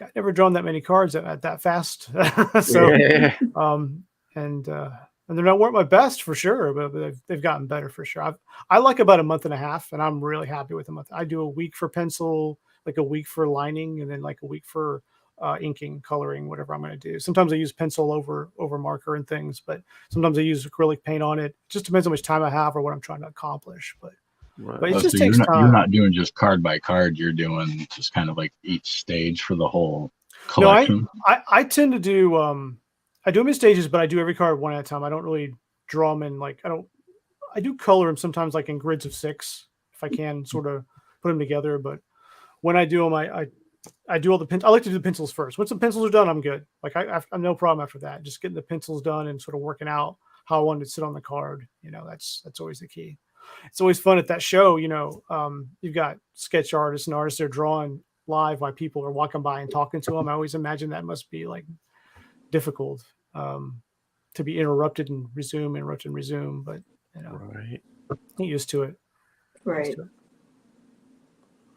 I've never drawn that many cards at that fast. So, Yeah. and they're not weren't my best for sure, but they've gotten better for sure. I like about a month and a half, and I'm really happy with a month. I do a week for pencil, like a week for lining, and then like a week for inking, coloring, whatever I'm going to do. Sometimes I use pencil over marker and things, but sometimes I use acrylic paint on it. It just depends how much time I have or what I'm trying to accomplish. But it just takes you're time. not doing just card by card. You're doing just kind of like each stage for the whole No, collection. I tend to do I do them in stages, but I do every card one at a time. I don't really draw them in I do color them sometimes like in grids of 6 if I can sort of put them together. But when I do them, I do all the I like to do the pencils first. Once the pencils are done, I'm good. Like I'm no problem after that. Just getting the pencils done and sort of working out how I want it to sit on the card. That's always the key. It's always fun at that show. You've got sketch artists and artists that are drawing live while people are walking by and talking to them. I always imagine that must be like difficult to be interrupted and resume, interrupt and resume. But Right. get used to it. Right.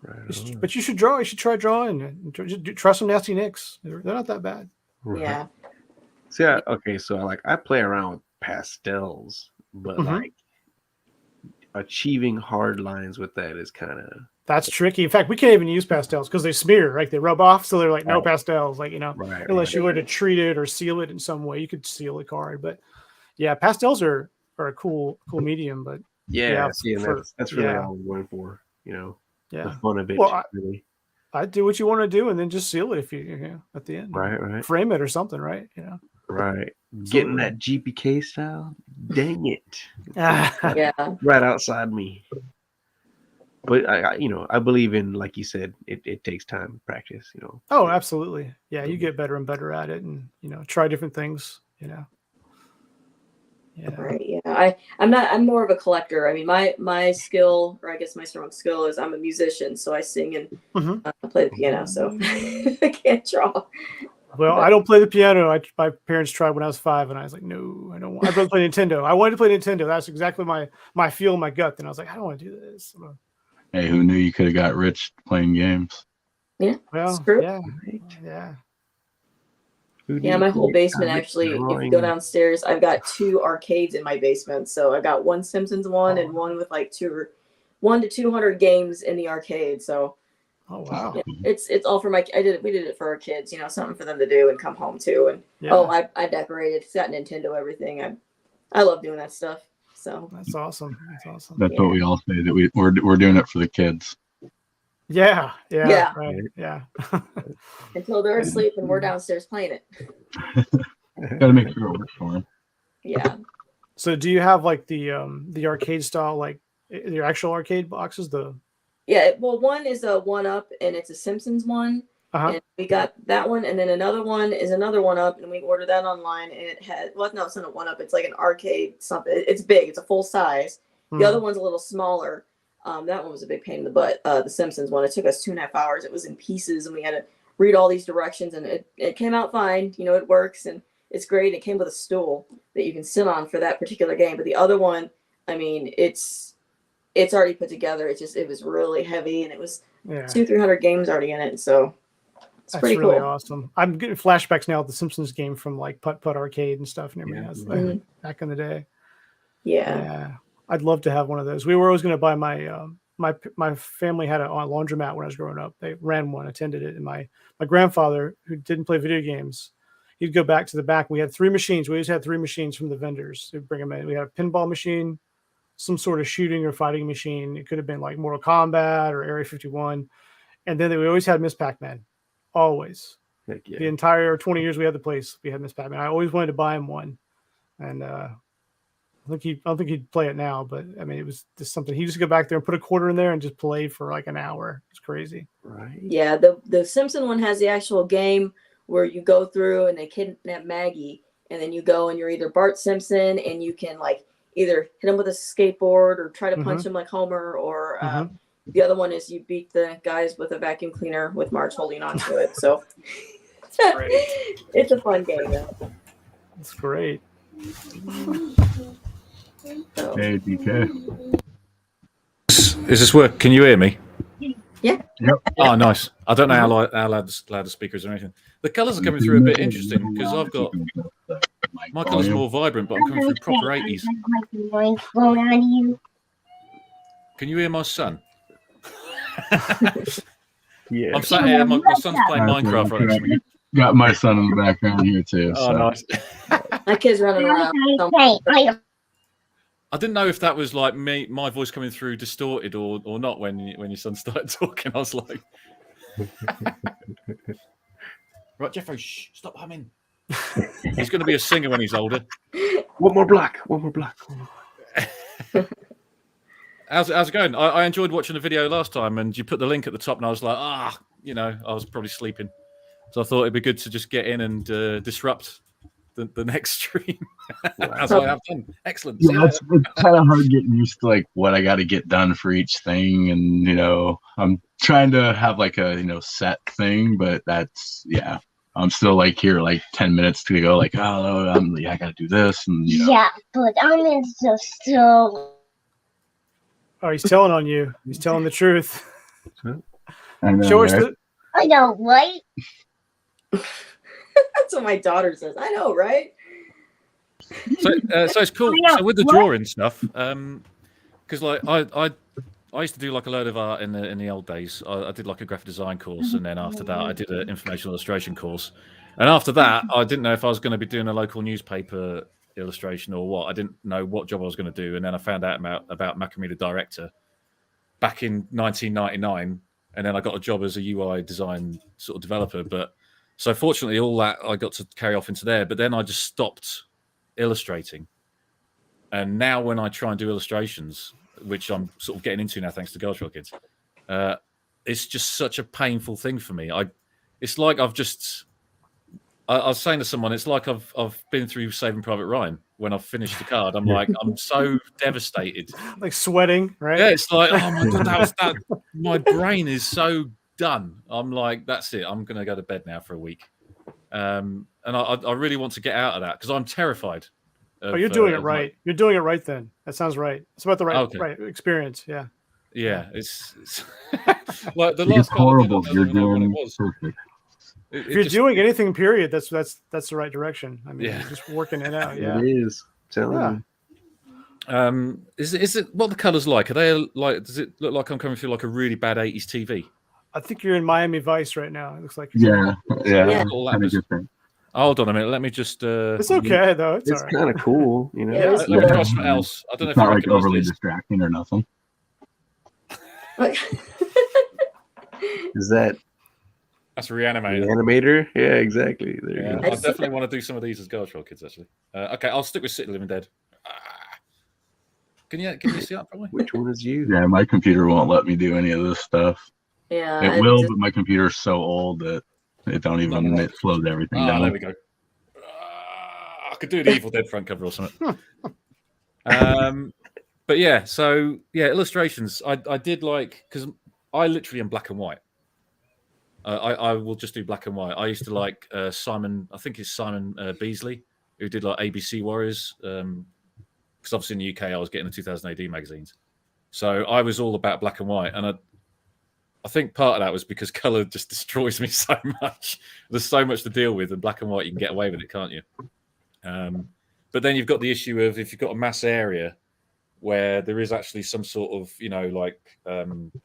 Right. But you should draw. You should try drawing. And try some nasty nicks. They're not that bad. Right. Yeah. See, okay, so I play around with pastels, but like achieving hard lines with that is kind of That's tricky. In fact, we can't even use pastels because they smear, right? They rub off, so they're like no Right. pastels. Like unless you were to treat it or seal it in some way, you could seal a card. But yeah, pastels are a cool medium. But yeah. See, and that's really yeah. all I'm going for. The Yeah, fun of it. Well, really. I do what you want to do, and then just seal it if you at the end. Right. Frame it or something, right? Right. Getting that GPK style. Dang it. Yeah. Right outside me. But I believe in, like you said, it takes time and practice, Oh, absolutely. Yeah, you get better and better at it, and try different things. Yeah. Right. Yeah. I'm more of a collector. I mean, my skill, or I guess my strong skill, is I'm a musician, so I sing and play the piano. So I can't draw. Well, But I don't play the piano. My parents tried when I was 5, and I was like, no, I don't want. I'd rather play Nintendo. I wanted to play Nintendo. That's exactly my feel in my gut. And I was like, I don't want to do this. Hey, who knew you could have got rich playing games? yeah, Well, screw. yeah, Right. yeah. Yeah, my whole basement actually, if you go downstairs, I've got 2 arcades in my basement. So I got one Simpsons one and one with like 1 to 200 games in the arcade. So Oh wow. yeah, it's all for we did it for our kids, something for them to do and come home to. And Yeah. I decorated, it's got Nintendo, everything. I love doing that stuff. So That's awesome. That's awesome. That's what we all say, that we're doing it for the kids. Yeah. Yeah. Right. Yeah. Until they're asleep and we're downstairs playing it. Got to make sure it works for them. Yeah. So do you have like the arcade style, like your actual arcade boxes? Yeah, well, one is a 1-up, and it's a Simpsons one. And we got that one, and then another one is another 1-up, and we ordered that online, and it has, well, no, it's not a 1-up, it's like an arcade something. It's big, it's a full size. The other one's a little smaller. That one was a big pain in the butt. The Simpsons one, it took us 2.5 hours. It was in pieces, and we had to read all these directions, and it came out fine. It works, and it's great. It came with a stool that you can sit on for that particular game. But the other one, I mean, it's already put together. It was really heavy, and it was 200-300 games already in it. So it's pretty really cool. Awesome. I'm getting flashbacks now at the Simpsons game from like Putt Putt Arcade and stuff and everything else back in the day. Yeah. I'd love to have one of those. We were always going to buy my family had a laundromat when I was growing up. They ran one, attended it, and my grandfather, who didn't play video games, he'd go back to the back. We had 3 machines. We always had 3 machines from the vendors. They'd bring them in. We had a pinball machine, some sort of shooting or fighting machine. It could have been like Mortal Kombat or Area 51. And then we always had Miss Pac-Man. Always. Heck yeah. The entire 20 years we had the place, we had Miss Pac-Man. I always wanted to buy him one. And I don't think he'd play it now, but I mean, it was just something. He used to go back there and put a quarter in there and just play for like an hour. It's crazy. Right. Yeah, the Simpson one has the actual game where you go through and they kidnap Maggie, and then you go and you're either Bart Simpson and you can like either hit him with a skateboard or try to punch him like Homer, or the other one is you beat the guys with a vacuum cleaner with Marge holding onto it. So it's a fun game. That's great. So. Hey, DK. Is this work? Can you hear me? Yeah. Yep. Oh, nice. I don't know how loud the speakers or anything. The colours are coming through a bit interesting because I've got my colours are more vibrant, but I'm coming through proper 80s. Can you hear my son? Yeah. I'm sat here. My son's playing Minecraft right next to me. Got my son in the background here too. Oh, nice. My kid's running around. I didn't know if that was like my voice coming through distorted or not when your son started talking. I was like, right, Jeffo, shh, stop humming. He's going to be a singer when he's older. One more black. How's it going? I enjoyed watching the video last time, and you put the link at the top, and I was like, I was probably sleeping. So I thought it'd be good to just get in and disrupt the next stream. As I have done. Excellent. Yeah, it's kind of hard getting used to like what I got to get done for each thing, and I'm trying to have like a set thing, but that's I'm still like here like 10 minutes to go, like I got to do this, and Yeah, but I'm so. Oh, he's telling on you. He's telling the truth. I know, Show us right? I know, right? That's what my daughter says. I know, right? So it's cool. So with the drawing stuff, because like I used to do like a load of art in the old days. I did like a graphic design course, and then after that, I did an information illustration course. And after that, I didn't know if I was going to be doing a local newspaper illustration or what. I didn't know what job I was going to do, and then I found out about Macrame the director back in 1999, and then I got a job as a UI design sort of developer. But so fortunately, all that I got to carry off into there. But then I just stopped illustrating, and now when I try and do illustrations, which I'm sort of getting into now thanks to Girls Rock Kids, it's just such a painful thing for me. I was saying to someone, it's like I've been through Saving Private Ryan. when I've finished the card. I'm like, I'm so devastated. Like sweating, right? Yeah, it's like, oh my God, my brain is so done. I'm like, that's it. I'm going to go to bed now for a week. And I really want to get out of that because I'm terrified. You're doing it right. You're doing it right then. That sounds right. It's about the right experience. Yeah. Yeah, it's like the It's last horrible. card I You're did, I don't know doing what it was. perfect. If you're doing anything, period, that's the right direction. I mean, Yeah. you're just working it out. Yeah. It is. Telling you. Is it what the colours like? Are they like? Does it look like I'm coming through like a really bad 80s TV? I think you're in Miami Vice right now. It looks like. Yeah. Kind of different. Hold on a minute. Let me just. It's okay though. It's kind of cool, you know. Yeah, Let me try something else. I don't know It's if not I like overly distracting or nothing. Is that that's Reanimator? Reanimator? Yeah, exactly. There you go. I definitely want to do some of these as Gargoyle Kids, actually. Okay, I'll stick with City Living Dead. Can you see that probably? Which one is you? Yeah, my computer won't let me do any of this stuff. Yeah. It will, but my computer's so old that it don't even it slows everything down. There we go. I could do an Evil Dead front cover or something. But yeah, so yeah, illustrations. I did like because I literally am black and white. I will just do black and white. I used to like Simon. I think it's Simon Beasley who did like ABC Warriors. Because obviously in the UK I was getting the 2000 AD magazines, so I was all about black and white. And I think part of that was because color just destroys me so much. There's so much to deal with, and black and white you can get away with it, can't you? But then you've got the issue of if you've got a mass area where there is actually some sort of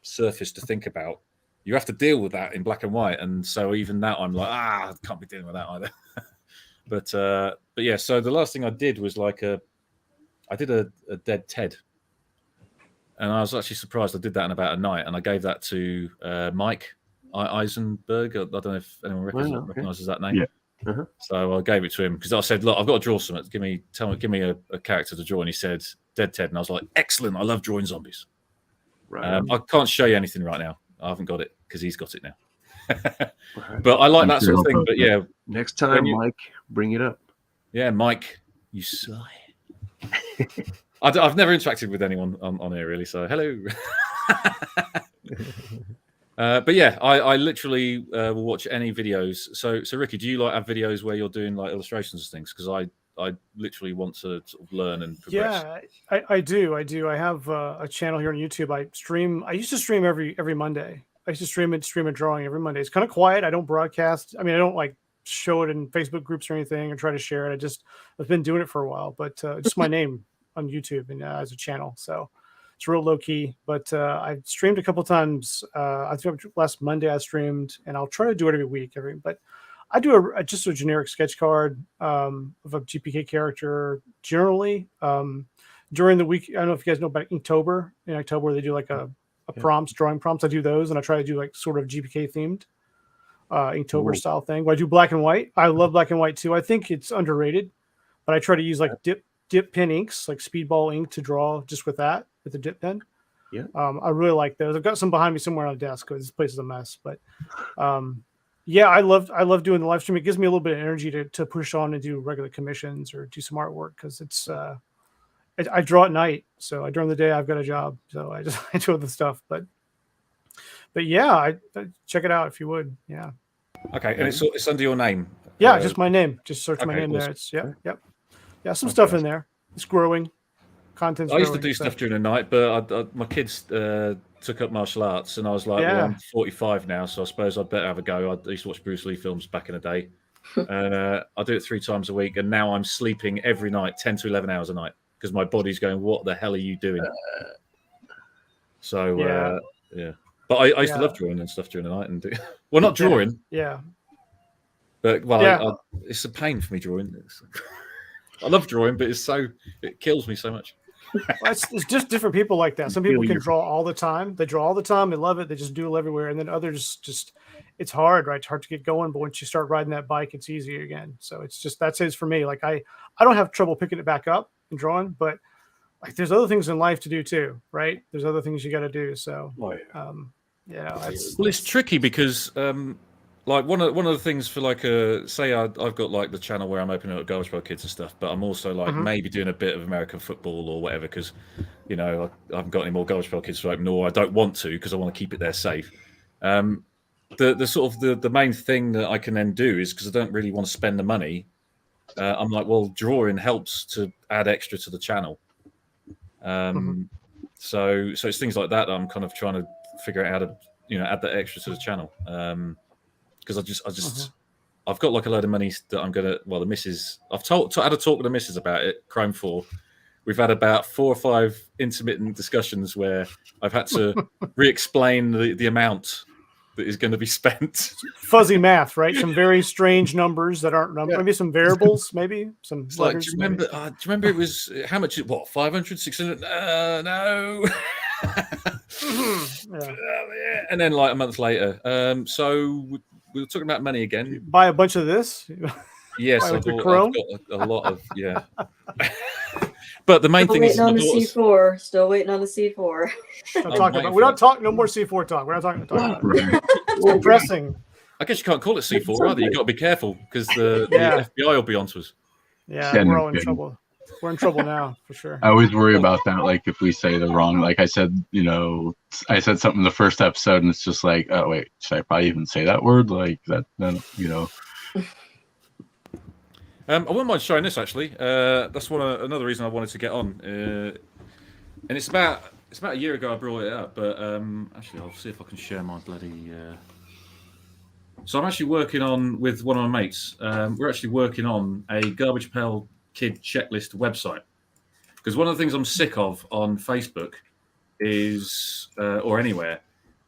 surface to think about, you have to deal with that in black and white. And so even that I'm like, I can't be dealing with that either. but yeah, so the last thing I did was I did a Dead Ted, and I was actually surprised I did that in about a night, and I gave that to Mike Eisenberg. I don't know if anyone recognizes that name. Yeah. Uh-huh. So I gave it to him because I said, "Look, I've got to draw something. Give me a character to draw." And he said, "Dead Ted," and I was like, "Excellent! I love drawing zombies." Right. I can't show you anything right now. I haven't got it because he's got it now. But I like that sort of thing. But yeah, next time, Mike, bring it up. Yeah, Mike, you sly. I've never interacted with anyone on here really, so hello. But yeah, I literally will watch any videos. So Ricky, do you like have videos where you're doing like illustrations and things? Because I literally want to sort of learn and progress. Yeah, I do. I have a channel here on YouTube. I used to stream every Monday. I used to stream a drawing every Monday. It's kind of quiet. I don't broadcast. I mean, I don't like show it in Facebook groups or anything or try to share it. I've been doing it for a while, but just my name on YouTube and as a channel. So it's real low key, but I streamed a couple times. I think last Monday I streamed, and I'll try to do it every week. But I do just a generic sketch card of a GPK character generally during the week. I don't know if you guys know about Inktober. In October, they do like a drawing prompts. I do those, and I try to do like sort of GPK themed Inktober style thing. But I do black and white. I love black and white too. I think it's underrated, but I try to use like dip pen inks, like speedball ink, to draw just with the dip pen. Yeah. I really like those. I've got some behind me somewhere on the desk because this place is a mess. But yeah, I love doing the live stream. It gives me a little bit of energy to push on and do regular commissions or do some artwork because it's I draw at night, so during the day I've got a job, so I just I do other stuff. But yeah, I check it out if you would. Yeah. Okay, and it's under your name. Yeah, just my name. Just search my name there. It's yeah, some stuff in there. It's growing. Content's I used to growing, do stuff during the night, but my kids took up martial arts, and I was like, well, I'm 45 now, so I suppose I'd better have a go. I used to watch Bruce Lee films back in the day, and I do it 3 times a week, and now I'm sleeping every night 10 to 11 hours a night because my body's going, what the hell are you doing? So yeah. But I used to love drawing and stuff during the night, and well, not drawing, but it's a pain for me drawing. I love drawing, but it kills me so much. Well, it's just different people like that. Some people can draw all the time. They draw all the time. They love it. They just doodle everywhere. And then others it's hard, right? It's hard to get going. But once you start riding that bike, it's easier again. So that's it for me. Like I don't have trouble picking it back up and drawing, but like there's other things in life to do too, right? There's other things you got to do. So, it's tricky because like one of the things for like say I've got like the channel where I'm opening up Garbage Pail Kids and stuff, but I'm also like maybe doing a bit of American football or whatever because I haven't got any more Garbage Pail Kids to open, or I don't want to because I want to keep it there safe. The sort of the main thing that I can then do is because I don't really want to spend the money. I'm like, well, drawing helps to add extra to the channel. So it's things like that I'm kind of trying to figure out how to add that extra to the channel. Because I've got like a load of money that I'm gonna. Well, the missus, I've had a talk with the missus about it. Chrome 4. We've had about 4 or 5 intermittent discussions where I've had to re-explain the amount that is going to be spent. Fuzzy math, right? Some very strange numbers that aren't numbers. Maybe some variables, maybe some. It's like, do you remember it was how much? What, 500, 600? No. And then like a month later, so we were talking about money again. Buy a bunch of this. Yes, I've got a lot of But the main thing is still waiting on the C4. We're not talking no more C4 talk. We're not talking about it. It's depressing. I guess you can't call it C4 either. You've got to be careful because the FBI will be onto us. Yeah, we're all in trouble. We're in trouble now for sure. I always worry about that. Like if we say the wrong, like I said, I said something in the first episode, and it's just like, oh wait, should I probably even say that word? Like that, I wouldn't mind showing this actually. That's another reason I wanted to get on. And it's about a year ago I brought it up, but actually I'll see if I can share my bloody. So I'm actually working on with one of my mates. We're actually working on a Garbage Pail Kid checklist website because one of the things I'm sick of on Facebook is or anywhere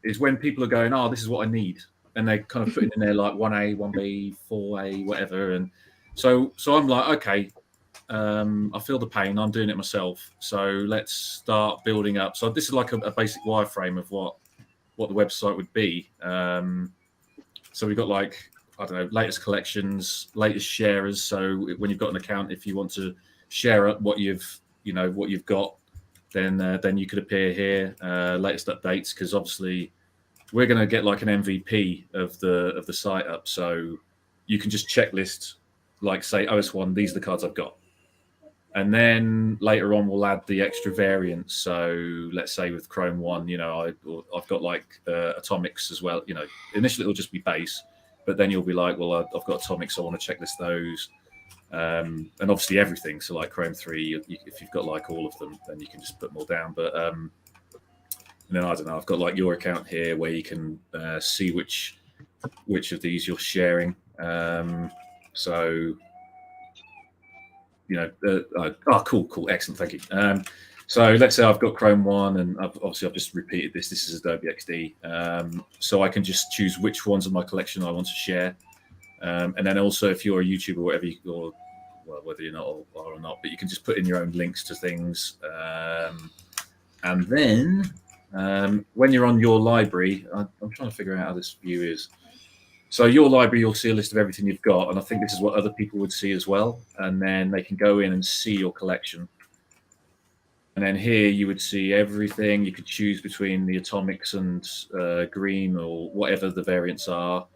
is when people are going, oh, this is what I need, and they kind of put it in there like 1A, 1B, 4A, whatever, and so I'm like, okay, I feel the pain. I'm doing it myself, so let's start building up. So this is like a basic wireframe of what the website would be. So we've got like, I don't know, latest collections, latest sharers. So when you've got an account, if you want to share up what you've got, then you could appear here. Latest updates, because obviously we're going to get like an MVP of the site up, so you can just checklist, like say OS1, these are the cards I've got, and then later on we'll add the extra variants. So let's say with Chrome 1, I've got like atomics as well. Initially it'll just be base, but then you'll be like, well, I've got atomics, so I want to checklist those, and obviously everything. So like Chrome 3, if you've got like all of them, then you can just put them all down. But and then I don't know, I've got like your account here where you can see which of these you're sharing. Cool, excellent, thank you. So let's say I've got Chrome 1, and I've just repeated this. This is Adobe XD, so I can just choose which ones of my collection I want to share. And then also, if you're a YouTuber, whatever whether you're not or not, but you can just put in your own links to things. And then when you're on your library, I'm trying to figure out how this view is. So your library, you'll see a list of everything you've got, and I think this is what other people would see as well. And then they can go in and see your collection. And then here you would see everything. You could choose between the atomics and green or whatever the variants are.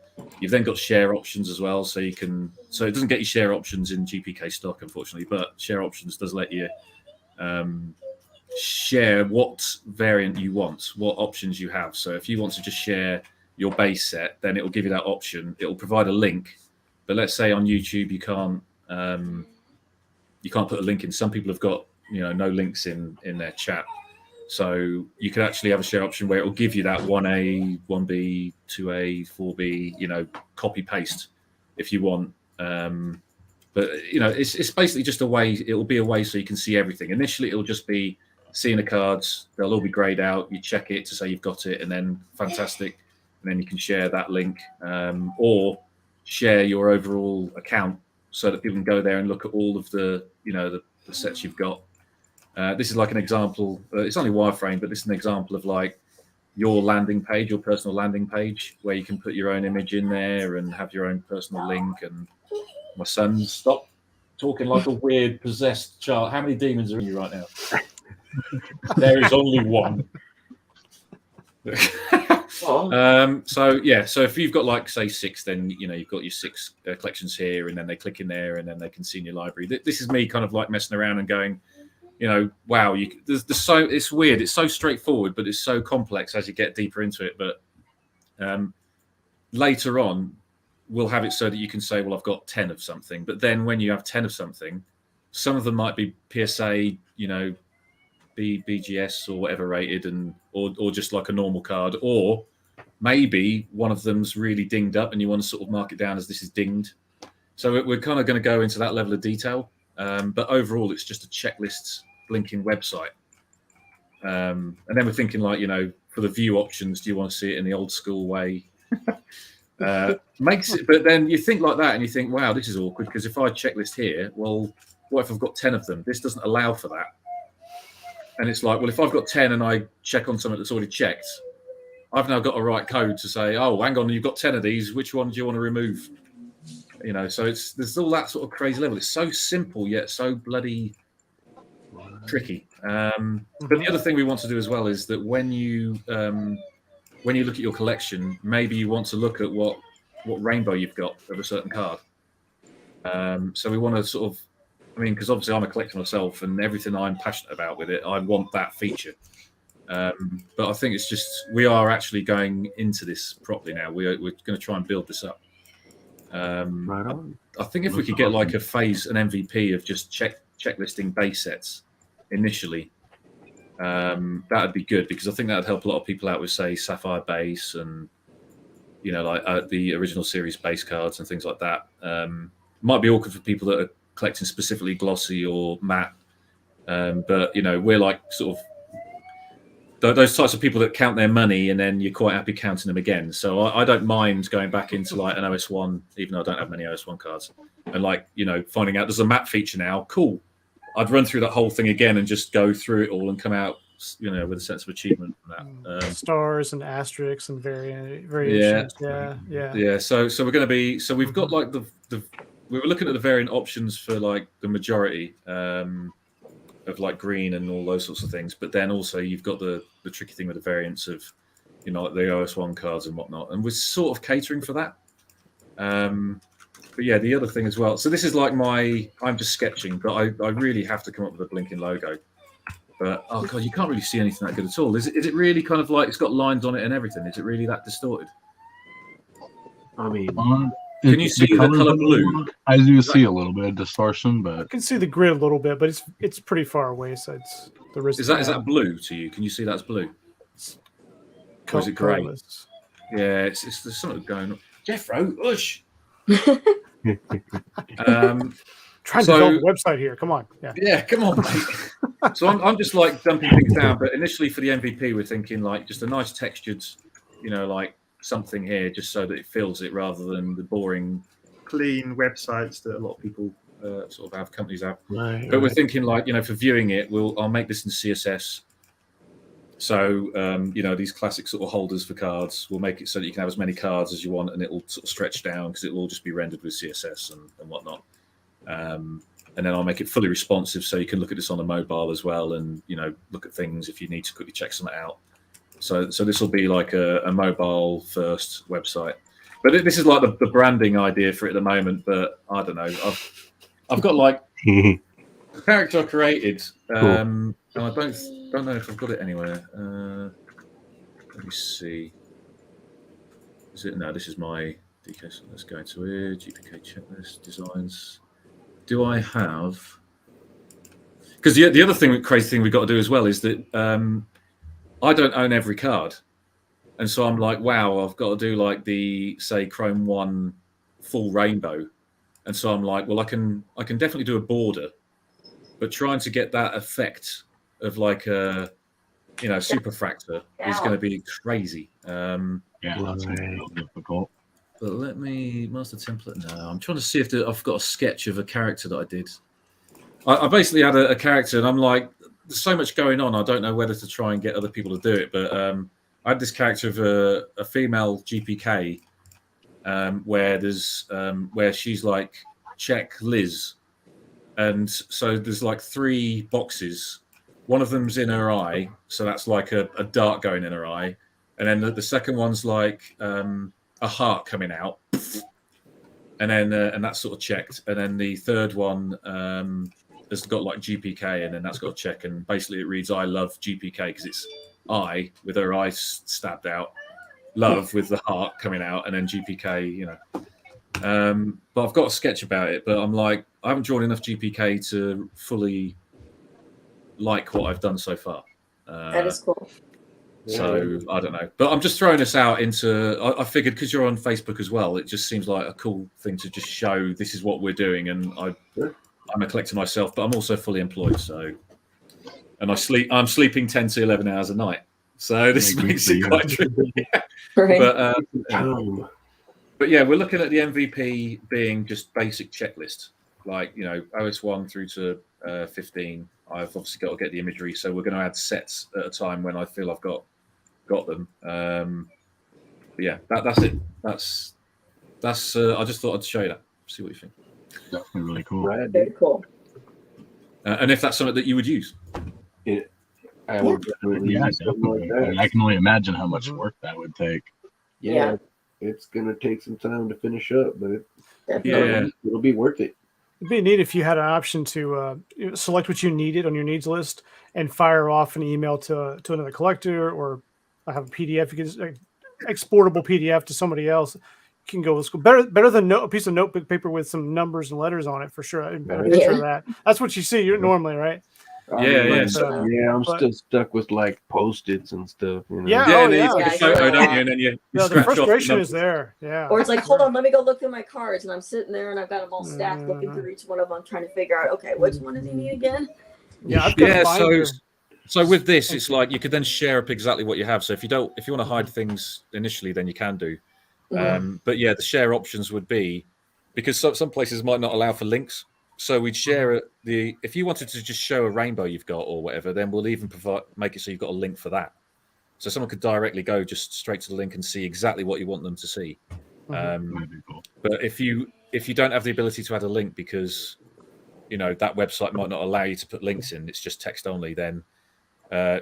You've then got share options as well, so you can. So it doesn't get you share options in GPK stock, unfortunately, but share options does let you share what variant you want, what options you have. So if you want to just share your base set, then it will give you that option. It will provide a link, but let's say on YouTube you can't put a link in. Some people have got no links in their chat, so you could actually have a share option where it will give you that 1A, 1B, 2A, 4B, copy paste if you want. But it's basically just a way. It will be a way so you can see everything. Initially, it will just be seeing the cards. They'll all be grayed out. You check it to say you've got it, and then fantastic. And then you can share that link, or share your overall account so that people can go there and look at all of the sets you've got. This is like an example. It's only wireframe, but this is an example of like your landing page, your personal landing page, where you can put your own image in there and have your own personal link. And my son, stop talking like a weird possessed child. How many demons are in you right now? There is only one. So if you've got like say 6, then you've got your 6 collections here, and then they click in there, and then they can see in your library. This is me kind of like messing around and going, wow, there's so it's weird. It's so straightforward, but it's so complex as you get deeper into it. But later on, we'll have it so that you can say, well, I've got 10 of something. But then when you have 10 of something, some of them might be PSA, BGS or whatever rated, or just like a normal card, or maybe one of them's really dinged up and you want to sort of mark it down as this is dinged. So we're kind of going to go into that level of detail. But overall, it's just a checklist blinking website. And then we're thinking like, for the view options, do you want to see it in the old school way? Makes it, but then you think like that and you think, wow, this is awkward, because if I checklist here, well, what if I've got 10 of them? This doesn't allow for that. And it's like, well, if I've got 10 and I check on something that's already checked, I've now got a right code to say, oh, hang on, you've got 10 of these. Which one do you want to remove? So there's all that sort of crazy level. It's so simple yet so bloody tricky. But the other thing we want to do as well is that when you look at your collection, maybe you want to look at what rainbow you've got of a certain card. So we want to sort of, because obviously I'm a collector myself, and everything I'm passionate about with it, I want that feature. But I think it's just, we are actually going into this properly now. We're going to try and build this up. Right on. I think if we could get like an MVP of just checklisting base sets initially, that would be good, because I think that would help a lot of people out with, say, Sapphire base and like the original series base cards and things like that. Might be awkward for people that are collecting specifically glossy or matte, but we're like sort of those types of people that count their money and then you're quite happy counting them again. So I don't mind going back into like an OS1, even though I don't have many OS1 cards, and like finding out there's a map feature now. Cool. I'd run through that whole thing again and just go through it all and come out with a sense of achievement from that. Stars and asterisks and variations. Yeah. So we're going to be, so we've got like the we were looking at the variant options for like the majority of like green and all those sorts of things, but then also you've got the tricky thing with the variants of like the OS1 cards and whatnot, and we're sort of catering for that. But yeah, the other thing as well, so this is like I'm just sketching, but I really have to come up with a blinking logo. But oh god, you can't really see anything that good at all. Is it really kind of like, it's got lines on it and everything? Is it really that distorted? Can you see the color blue? I do see a little bit of distortion, but I can see the grid a little bit, but it's pretty far away. So it's the risk. Is that blue to you? Can you see that's blue? Or is it grey? Yeah, it's there's something going on. Jeffro, hush. Trying to build a website here. Come on. Yeah, come on, mate. So I'm just like dumping things down. But initially for the MVP, we're thinking like just a nice textured, like something here, just so that it fills it, rather than the boring, clean websites that a lot of people sort of companies have. Right, but we're thinking like, for viewing it, I'll make this in CSS. So, these classic sort of holders for cards, we'll make it so that you can have as many cards as you want, and it'll sort of stretch down because it'll all just be rendered with CSS and whatnot. And then I'll make it fully responsive, so you can look at this on a mobile as well, and look at things if you need to quickly check something out. So this will be like a mobile first website. But this is like the branding idea for it at the moment. But I don't know. I've got like a character I created, and I don't know if I've got it anywhere. Let me see. Is it? No, this is my DK. So let's go into here. GPK checklist designs. Do I have? Because the other crazy thing we've got to do as well is that I don't own every card, and so I'm like, wow, I've got to do like the, say, Chrome 1 full rainbow, and so I'm like, well, I can definitely do a border, but trying to get that effect of like a superfractor is going to be crazy. that's difficult. But let me master template now. I'm trying to see if I've got a sketch of a character that I did. I basically had a character, and I'm like, there's so much going on. I don't know whether to try and get other people to do it. But I had this character of a female GPK, where she's like, check Liz, and so there's like 3 boxes. One of them's in her eye, so that's like a dart going in her eye, and then the second one's like a heart coming out, and then and that's sort of checked, and then the third one has got like GPK, and then that's got a check, and basically it reads "I love GPK" because it's I with her eyes stabbed out, love with the heart coming out, and then GPK, you know. But I've got a sketch about it, but I'm like, I haven't drawn enough GPK to fully like what I've done so far. That is cool. So I don't know, but I'm just throwing this out into. I figured because you're on Facebook as well, it just seems like a cool thing to just show this is what we're doing, and I'm a collector myself, but I'm also fully employed, so and I'm sleeping 10 to 11 hours a night, so this makes it quite tricky. Right. But yeah, we're looking at the MVP being just basic checklist, like, you know, OS1 through to 15. I've obviously got to get the imagery, so we're going to add sets at a time when I feel I've got them. But yeah, that's it. That's. I just thought I'd show you that. See what you think. Definitely really cool. Very cool. And if that's something that you would use. I would definitely use something like that. I mean, I can only imagine how much work that would take. Yeah, it's gonna take some time to finish up, but it'll be worth it. It'd be neat if you had an option to select what you needed on your needs list and fire off an email to another collector, or have a PDF. You can just exportable PDF to somebody else. You can go better than a piece of notebook paper with some numbers and letters on it for sure. Better picture of that. That's what you see normally, right? I'm still stuck with like Post-its and stuff. You know? You take a photo, don't you? And then you the frustration is there. Yeah. Or it's like, hold on, let me go look through my cards, and I'm sitting there and I've got them all stacked, looking through each one of them, trying to figure out, okay, which one does he need again? So with this, it's like you could then share up exactly what you have. So if you want to hide things initially, then you can do. But yeah, the share options would be, because some places might not allow for links. So we'd share if you wanted to just show a rainbow you've got or whatever, then we'll even make it so you've got a link for that. So someone could directly go just straight to the link and see exactly what you want them to see. But if you don't have the ability to add a link because, you know, that website might not allow you to put links in, it's just text only, then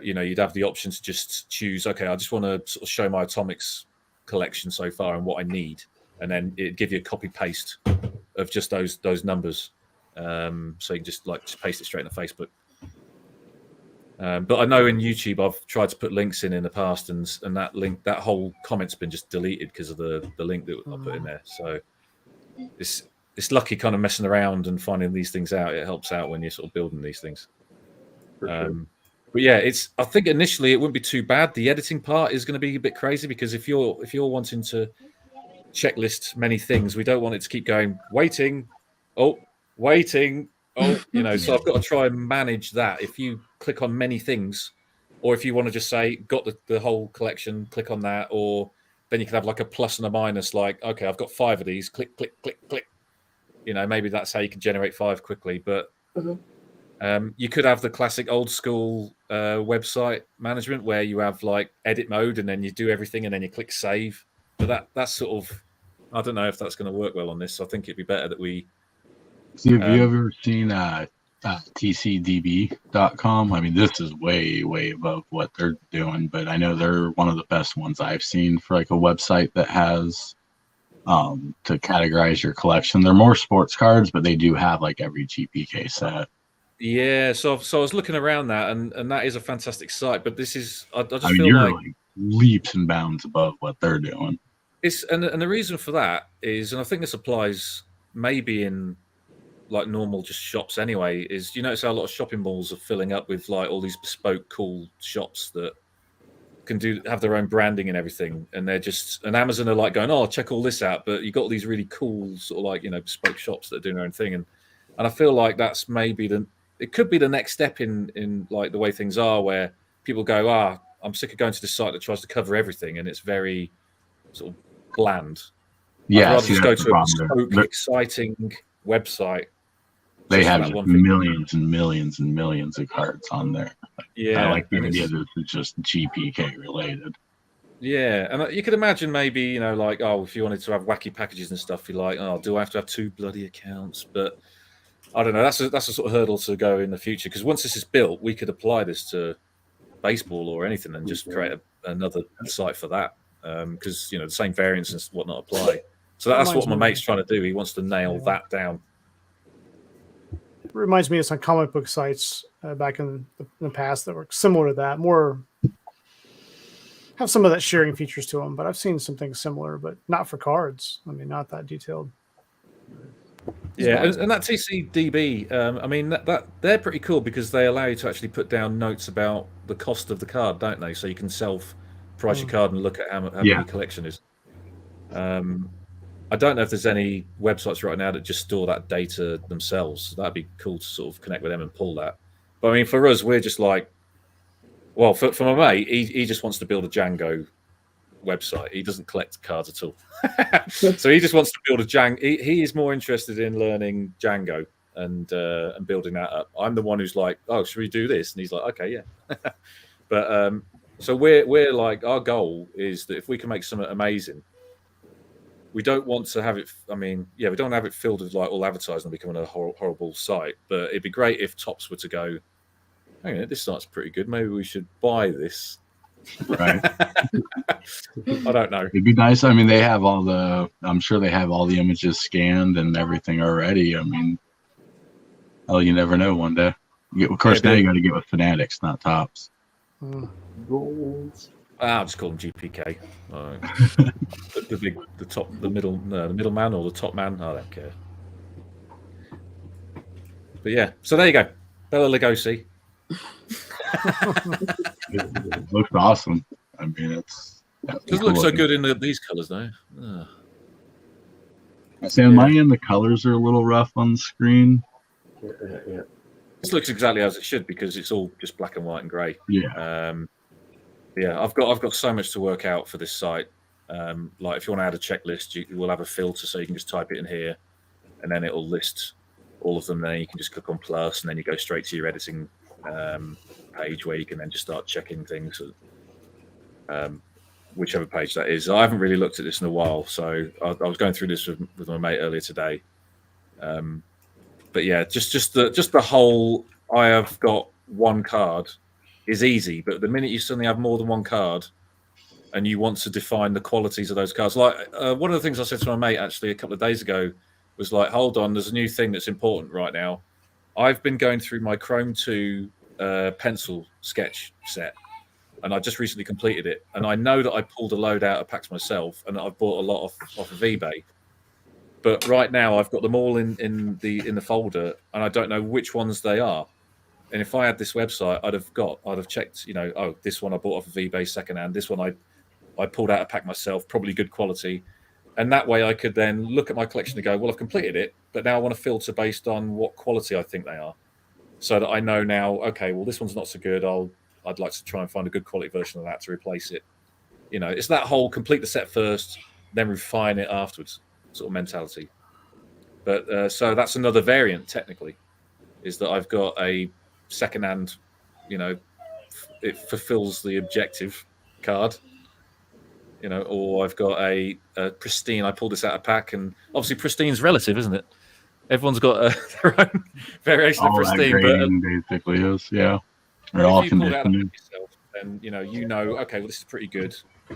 you know, you'd have the option to just choose, okay, I just want to sort of show my atomics collection so far and what I need, and then it'd give you a copy paste of just those numbers. So you can just paste it straight into Facebook. But I know in YouTube I've tried to put links in the past, and that whole comment's been just deleted because of the link that I put in there. So it's lucky kind of messing around and finding these things out. It helps out when you're sort of building these things. But yeah, I think initially it wouldn't be too bad. The editing part is going to be a bit crazy, because if you're wanting to checklist many things, we don't want it to keep going waiting, you know. So I've got to try and manage that. If you click on many things, or if you want to just say got the whole collection, click on that, or then you can have like a plus and a minus, like, okay, I've got 5 of these, click, click, click, click. You know, maybe that's how you can generate 5 quickly. But you could have the classic old school website management where you have like edit mode and then you do everything and then you click save. But that's sort of, I don't know if that's going to work well on this. So I think it'd be better that we. So have you ever seen tcdb.com? I mean, this is way, way above what they're doing, but I know they're one of the best ones I've seen for like a website that has to categorize your collection. They're more sports cards, but they do have like every GPK set. Yeah, so I was looking around that, and that is a fantastic site. But this is, I just I mean, feel you're like leaps and bounds above what they're doing. And the reason for that is, and I think this applies maybe in like normal just shops anyway, is you notice how a lot of shopping malls are filling up with like all these bespoke cool shops that can have their own branding and everything, and Amazon are like going, oh, check all this out, but you got all these really cool sort of like, you know, bespoke shops that are doing their own thing, and I feel like that's maybe it could be the next step in like the way things are, where people go, I'm sick of going to this site that tries to cover everything and it's very sort of bland. Yeah, I'd rather just go to a bespoke, exciting website. They have millions and millions and millions of cards on there. I like the idea that it's just GPK related. Yeah, and you could imagine maybe, you know, like, if you wanted to have wacky packages and stuff, you're like, do I have to have 2 bloody accounts? But I don't know. That's a sort of hurdle to go in the future, because once this is built, we could apply this to baseball or anything and just create another site for that, because the same variants and whatnot apply. So that's what my mate's trying to do. He wants to nail that down. It reminds me of some comic book sites back in the past that were similar to that, more have some of that sharing features to them. But I've seen some things similar, but not for cards. I mean, not that detailed. Yeah, and that TCDB, I mean, that they're pretty cool because they allow you to actually put down notes about the cost of the card, don't they? So you can self-price your card and look at how big your collection is. I don't know if there's any websites right now that just store that data themselves. That'd be cool to sort of connect with them and pull that. But I mean, for us, we're just like, well, for my mate, he just wants to build a Django website. He doesn't collect cards at all. So he just wants to build a Django. He is more interested in learning Django and building that up. I'm the one who's like, oh, should we do this? And he's like, okay, yeah. But so we're like, our goal is that if we can make something amazing, we don't want to have it. I mean, we don't have it filled with like all advertising and becoming a horrible site. But it'd be great if Topps were to go, hang on, this site's pretty good. Maybe we should buy this. Right. I don't know. It'd be nice. I mean, I'm sure they have all the images scanned and everything already. I mean, you never know one day. Of course, now you got to get with Fanatics, not Topps. Goals. I'll just call them GPK. The middleman or the top man. I don't care. But yeah, so there you go. Bela Lugosi. It looks awesome. I mean, it doesn't look so good in these colors, though. I say on my end, the colors are a little rough on the screen. Yeah. This looks exactly as it should because it's all just black and white and grey. Yeah. I've got so much to work out for this site. Like if you want to add a checklist, you will have a filter so you can just type it in here, and then it'll list all of them. Then you can just click on plus, and then you go straight to your editing page where you can then just start checking things. Whichever page that is. I haven't really looked at this in a while, so I was going through this with my mate earlier today. But yeah, just the whole I have got one card is easy, but the minute you suddenly have more than one card and you want to define the qualities of those cards, like one of the things I said to my mate actually a couple of days ago was like, hold on, there's a new thing that's important right now. I've been going through my Chrome 2 pencil sketch set, and I just recently completed it, and I know that I pulled a load out of packs myself, and I've bought a lot off of eBay. But right now I've got them all in the folder, and I don't know which ones they are. And if I had this website, I'd have checked, this one I bought off of eBay secondhand. This one I pulled out a pack myself, probably good quality. And that way I could then look at my collection and go, well, I've completed it, but now I want to filter based on what quality I think they are. So that I know now, okay, well, this one's not so good. I'd like to try and find a good quality version of that to replace it. It's that whole complete the set first, then refine it afterwards sort of mentality. But so that's another variant technically, is that I've got a secondhand, it fulfills the objective card, or I've got a pristine. I pulled this out of pack, and obviously pristine's relative, isn't it? Everyone's got their own variation of pristine, but basically is, yeah. They're all conditioned. And okay, well, this is pretty good.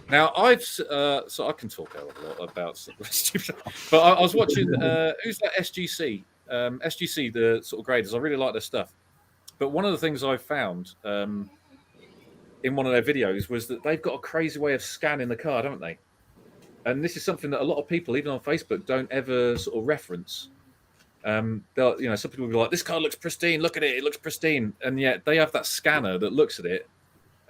Now I've so I can talk a lot about stupid, but I was watching who's that SGC, the sort of graders. I really like their stuff. But one of the things I found in one of their videos was that they've got a crazy way of scanning the card, haven't they? And this is something that a lot of people, even on Facebook, don't ever sort of reference. Some people will be like, "This card looks pristine. Look at it; it looks pristine." And yet they have that scanner that looks at it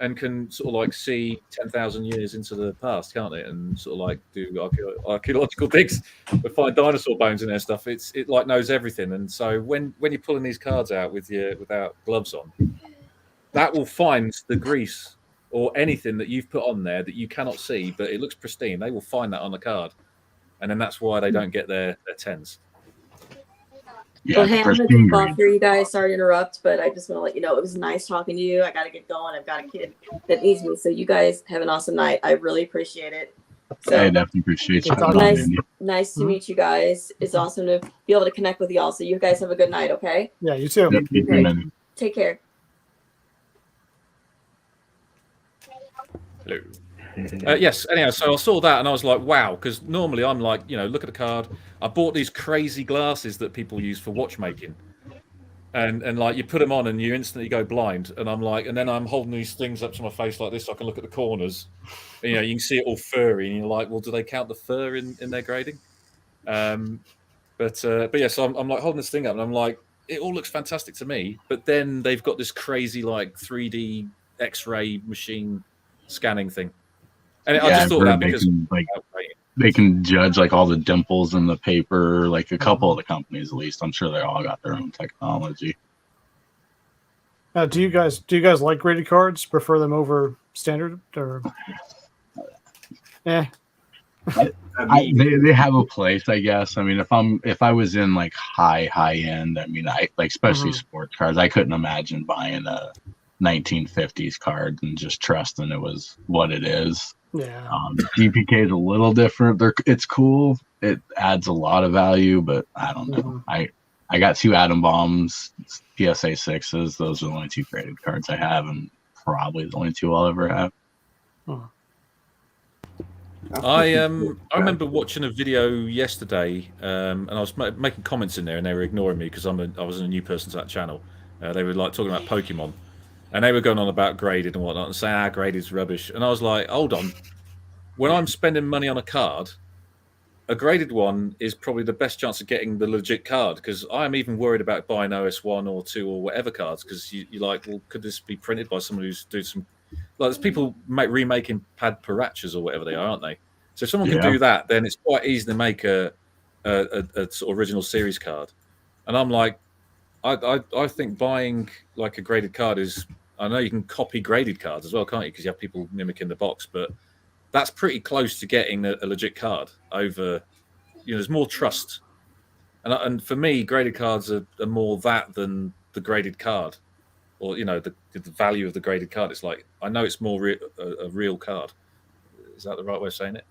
and can sort of like see 10,000 years into the past, can't it? And sort of like do archaeological digs and find dinosaur bones in their stuff. It like knows everything. And so when you're pulling these cards out without gloves on, that will find the grease or anything that you've put on there that you cannot see, but it looks pristine. They will find that on the card, and then that's why they don't get their 10s. Yeah, well, hey, I'm gonna jump off here, you guys. Sorry to interrupt, but I just want to let you know it was nice talking to you. I got to get going. I've got a kid that needs me. So you guys have an awesome night. I really appreciate it. So, I definitely appreciate you. Nice to meet you guys. It's awesome to be able to connect with y'all. So you guys have a good night, okay? Yeah, you too. Yep, take care. Hello. Yes. Anyhow, so I saw that and I was like, wow, because normally I'm like, look at the card. I bought these crazy glasses that people use for watchmaking. And like you put them on and you instantly go blind. And I'm like, and then I'm holding these things up to my face like this so I can look at the corners. And, you can see it all furry and you're like, well, do they count the fur in their grading? But yeah, so I'm like holding this thing up and I'm like, it all looks fantastic to me. But then they've got this crazy like 3D X-ray machine scanning thing. And I just thought that because they can judge like all the dimples in the paper, like a couple of the companies at least. I'm sure they all got their own technology. Do you guys like graded cards? Prefer them over standard or? Yeah. They have a place, I guess. I mean, if I was in like high end, I mean, I like especially sports cards. I couldn't imagine buying a 1950s card and just trusting it was what it is. Yeah. GPK is a little different. It's cool. It adds a lot of value, but I don't know. I got 2 Atom Bombs, PSA 6s. Those are the only 2 graded cards I have, and probably the only 2 I'll ever have. I remember watching a video yesterday, and I was making comments in there, and they were ignoring me because I was a new person to that channel. They were like talking about Pokemon, and they were going on about graded and whatnot, and saying graded's rubbish. And I was like, hold on, when I'm spending money on a card, a graded one is probably the best chance of getting the legit card, because I am even worried about buying OS 1 or 2 or whatever cards, because you're like, well, could this be printed by someone who's doing some... Like, there's people remaking Pad Parachas or whatever they are, aren't they? So if someone can do that, then it's quite easy to make a sort of original series card. And I'm like, I think buying like a graded card is... I know you can copy graded cards as well, can't you? Because you have people mimicking the box, but that's pretty close to getting a legit card over... there's more trust. And for me, graded cards are more that than the graded card. Or, the value of the graded card. It's like, I know it's more a real card. Is that the right way of saying it?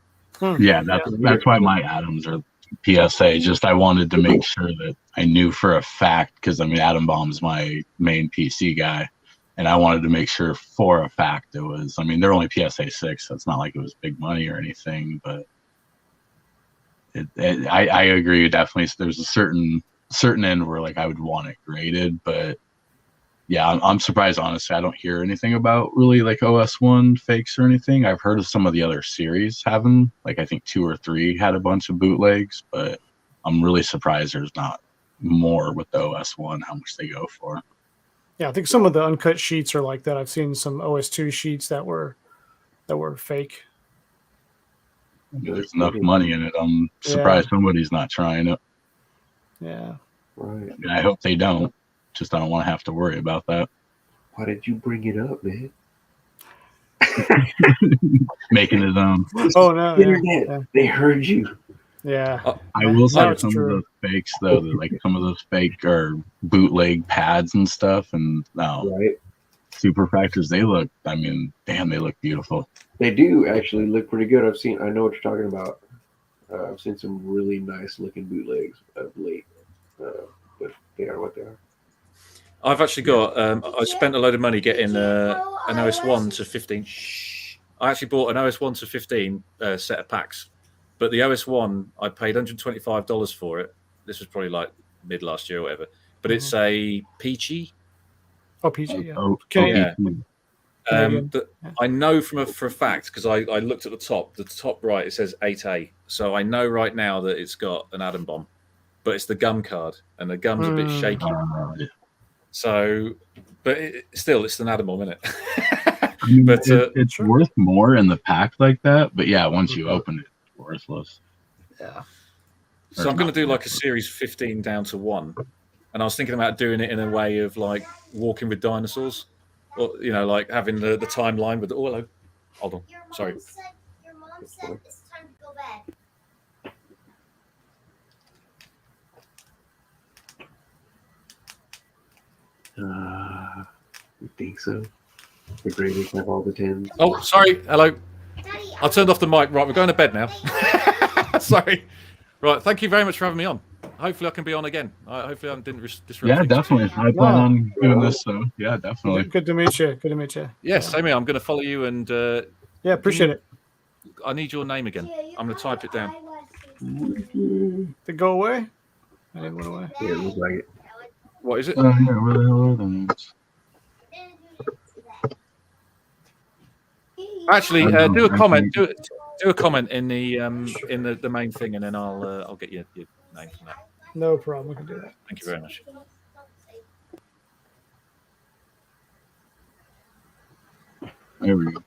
Yeah, that's why my Atoms are PSA. Just I wanted to make sure that I knew for a fact, because I mean, Atom Bomb's my main PC guy, and I wanted to make sure for a fact it was. I mean, they're only PSA 6, so it's not like it was big money or anything. But I agree, definitely. There's a certain end where like I would want it graded, but. Yeah, I'm surprised, honestly. I don't hear anything about really like OS 1 fakes or anything. I've heard of some of the other series having, like I think 2 or 3 had a bunch of bootlegs, but I'm really surprised there's not more with the OS 1, how much they go for. Yeah, I think some of the uncut sheets are like that. I've seen some OS 2 sheets that were fake. There's enough money in it. I'm surprised somebody's not trying it. Yeah. Right. And I hope they don't. Just I don't want to have to worry about that. Why did you bring it up, man? Making his own. Oh no! Yeah. They heard you. Yeah. I will say That's some true. of those fakes though, like some of those fake or bootleg pads and stuff, and Right. super fractors. They look. I mean, damn, they look beautiful. They do actually look pretty good. I know what you're talking about. I've seen some really nice looking bootlegs of late, but they are what they are. I've actually got. I spent a load of money getting an OS 1 to 15. I actually bought an OS 1 to 15 set of packs, but the OS 1 I paid $125 for it. This was probably like mid last year or whatever. But it's a Peachy. Oh, PG. Yeah. Oh, Yeah. Yeah. I know for a fact, because I looked at the top right, it says 8A. So I know right now that it's got an Atom Bomb, but it's the gum card, and the gum's a bit shaky. So, but still, it's an Atom Bomb, isn't it? I mean, but it's worth more in the pack like that. But yeah, once you open it, it's worthless. Yeah. So I'm going to do like a series 15 down to 1. And I was thinking about doing it in a way of like Walking with Dinosaurs, or like having the timeline with the. Oh, hello. Hold on. Sorry. Your mom said it's time to go bed. You think so? The graders have all the 10s. Oh, sorry. Hello. Daddy, I turned off the mic. Right, we're going to bed now. Sorry. Right. Thank you very much for having me on. Hopefully, I can be on again. Hopefully, I didn't disrupt. Yeah, things. definitely. I plan on doing this, so yeah, definitely. Good to meet you. Good to meet you. Yes, same here. I'm going to follow you and Yeah, appreciate it. I need your name again. I'm going to type it down. Did it go away? I didn't went away. Yeah, it looks like it. What is it? Yeah, where the hell are the names? Actually, I don't do a know. comment. Do a comment in the main thing, and then I'll get your name from that. No problem. We can do that. Thank you very much. There we go.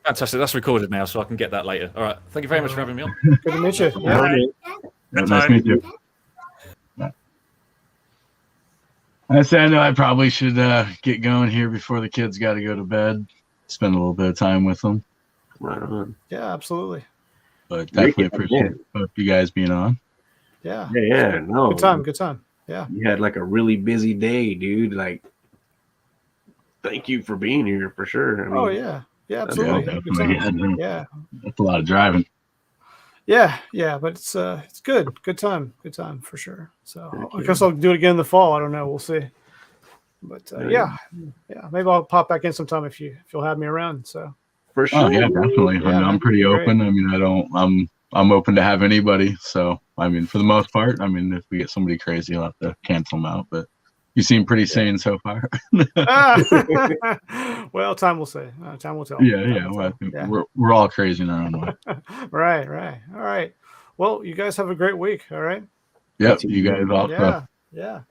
Fantastic. That's recorded now, so I can get that later. All right. Thank you very much for having me on. Good to meet you. Yeah. Yeah, nice to meet you. Yeah. I know I probably should get going here before the kids got to go to bed. Spend a little bit of time with them. Right on. Yeah, absolutely. But definitely Rick, appreciate both you guys being on. Yeah. Yeah, no. Good time. Good time. Yeah. You had like a really busy day, dude. Like, thank you for being here for sure. I mean, Oh yeah. Yeah, That's absolutely. Yeah, Good definitely. times. Yeah. That's a lot of driving. Yeah, but it's good. Good time for sure. So I guess I'll do it again in the fall. I don't know. We'll see. But yeah. Maybe I'll pop back in sometime if you'll have me around. So for sure. Oh yeah, definitely. Yeah, I mean, I'm that'd be pretty great. open. I mean, I'm open to have anybody. So I mean, for the most part, I mean, if we get somebody crazy, I'll have to cancel them out. But you seem pretty sane so far. Well, time will say. Time will tell. Yeah. Time will Well, I tell. think Yeah. we're all crazy in our own way. Right. All right. Well, you guys have a great week. All right. Yep. You guys also. Yeah.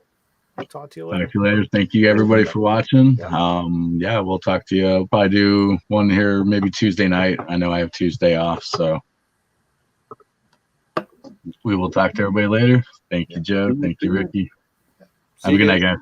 I'll talk to you later. Talk to you later. Thank you everybody for watching. Yeah. We'll talk to you. I'll probably do one here maybe Tuesday night. I know I have Tuesday off, so we will talk to everybody later. Thank you, Joe. Thank you, Ricky. Have a good night, guys.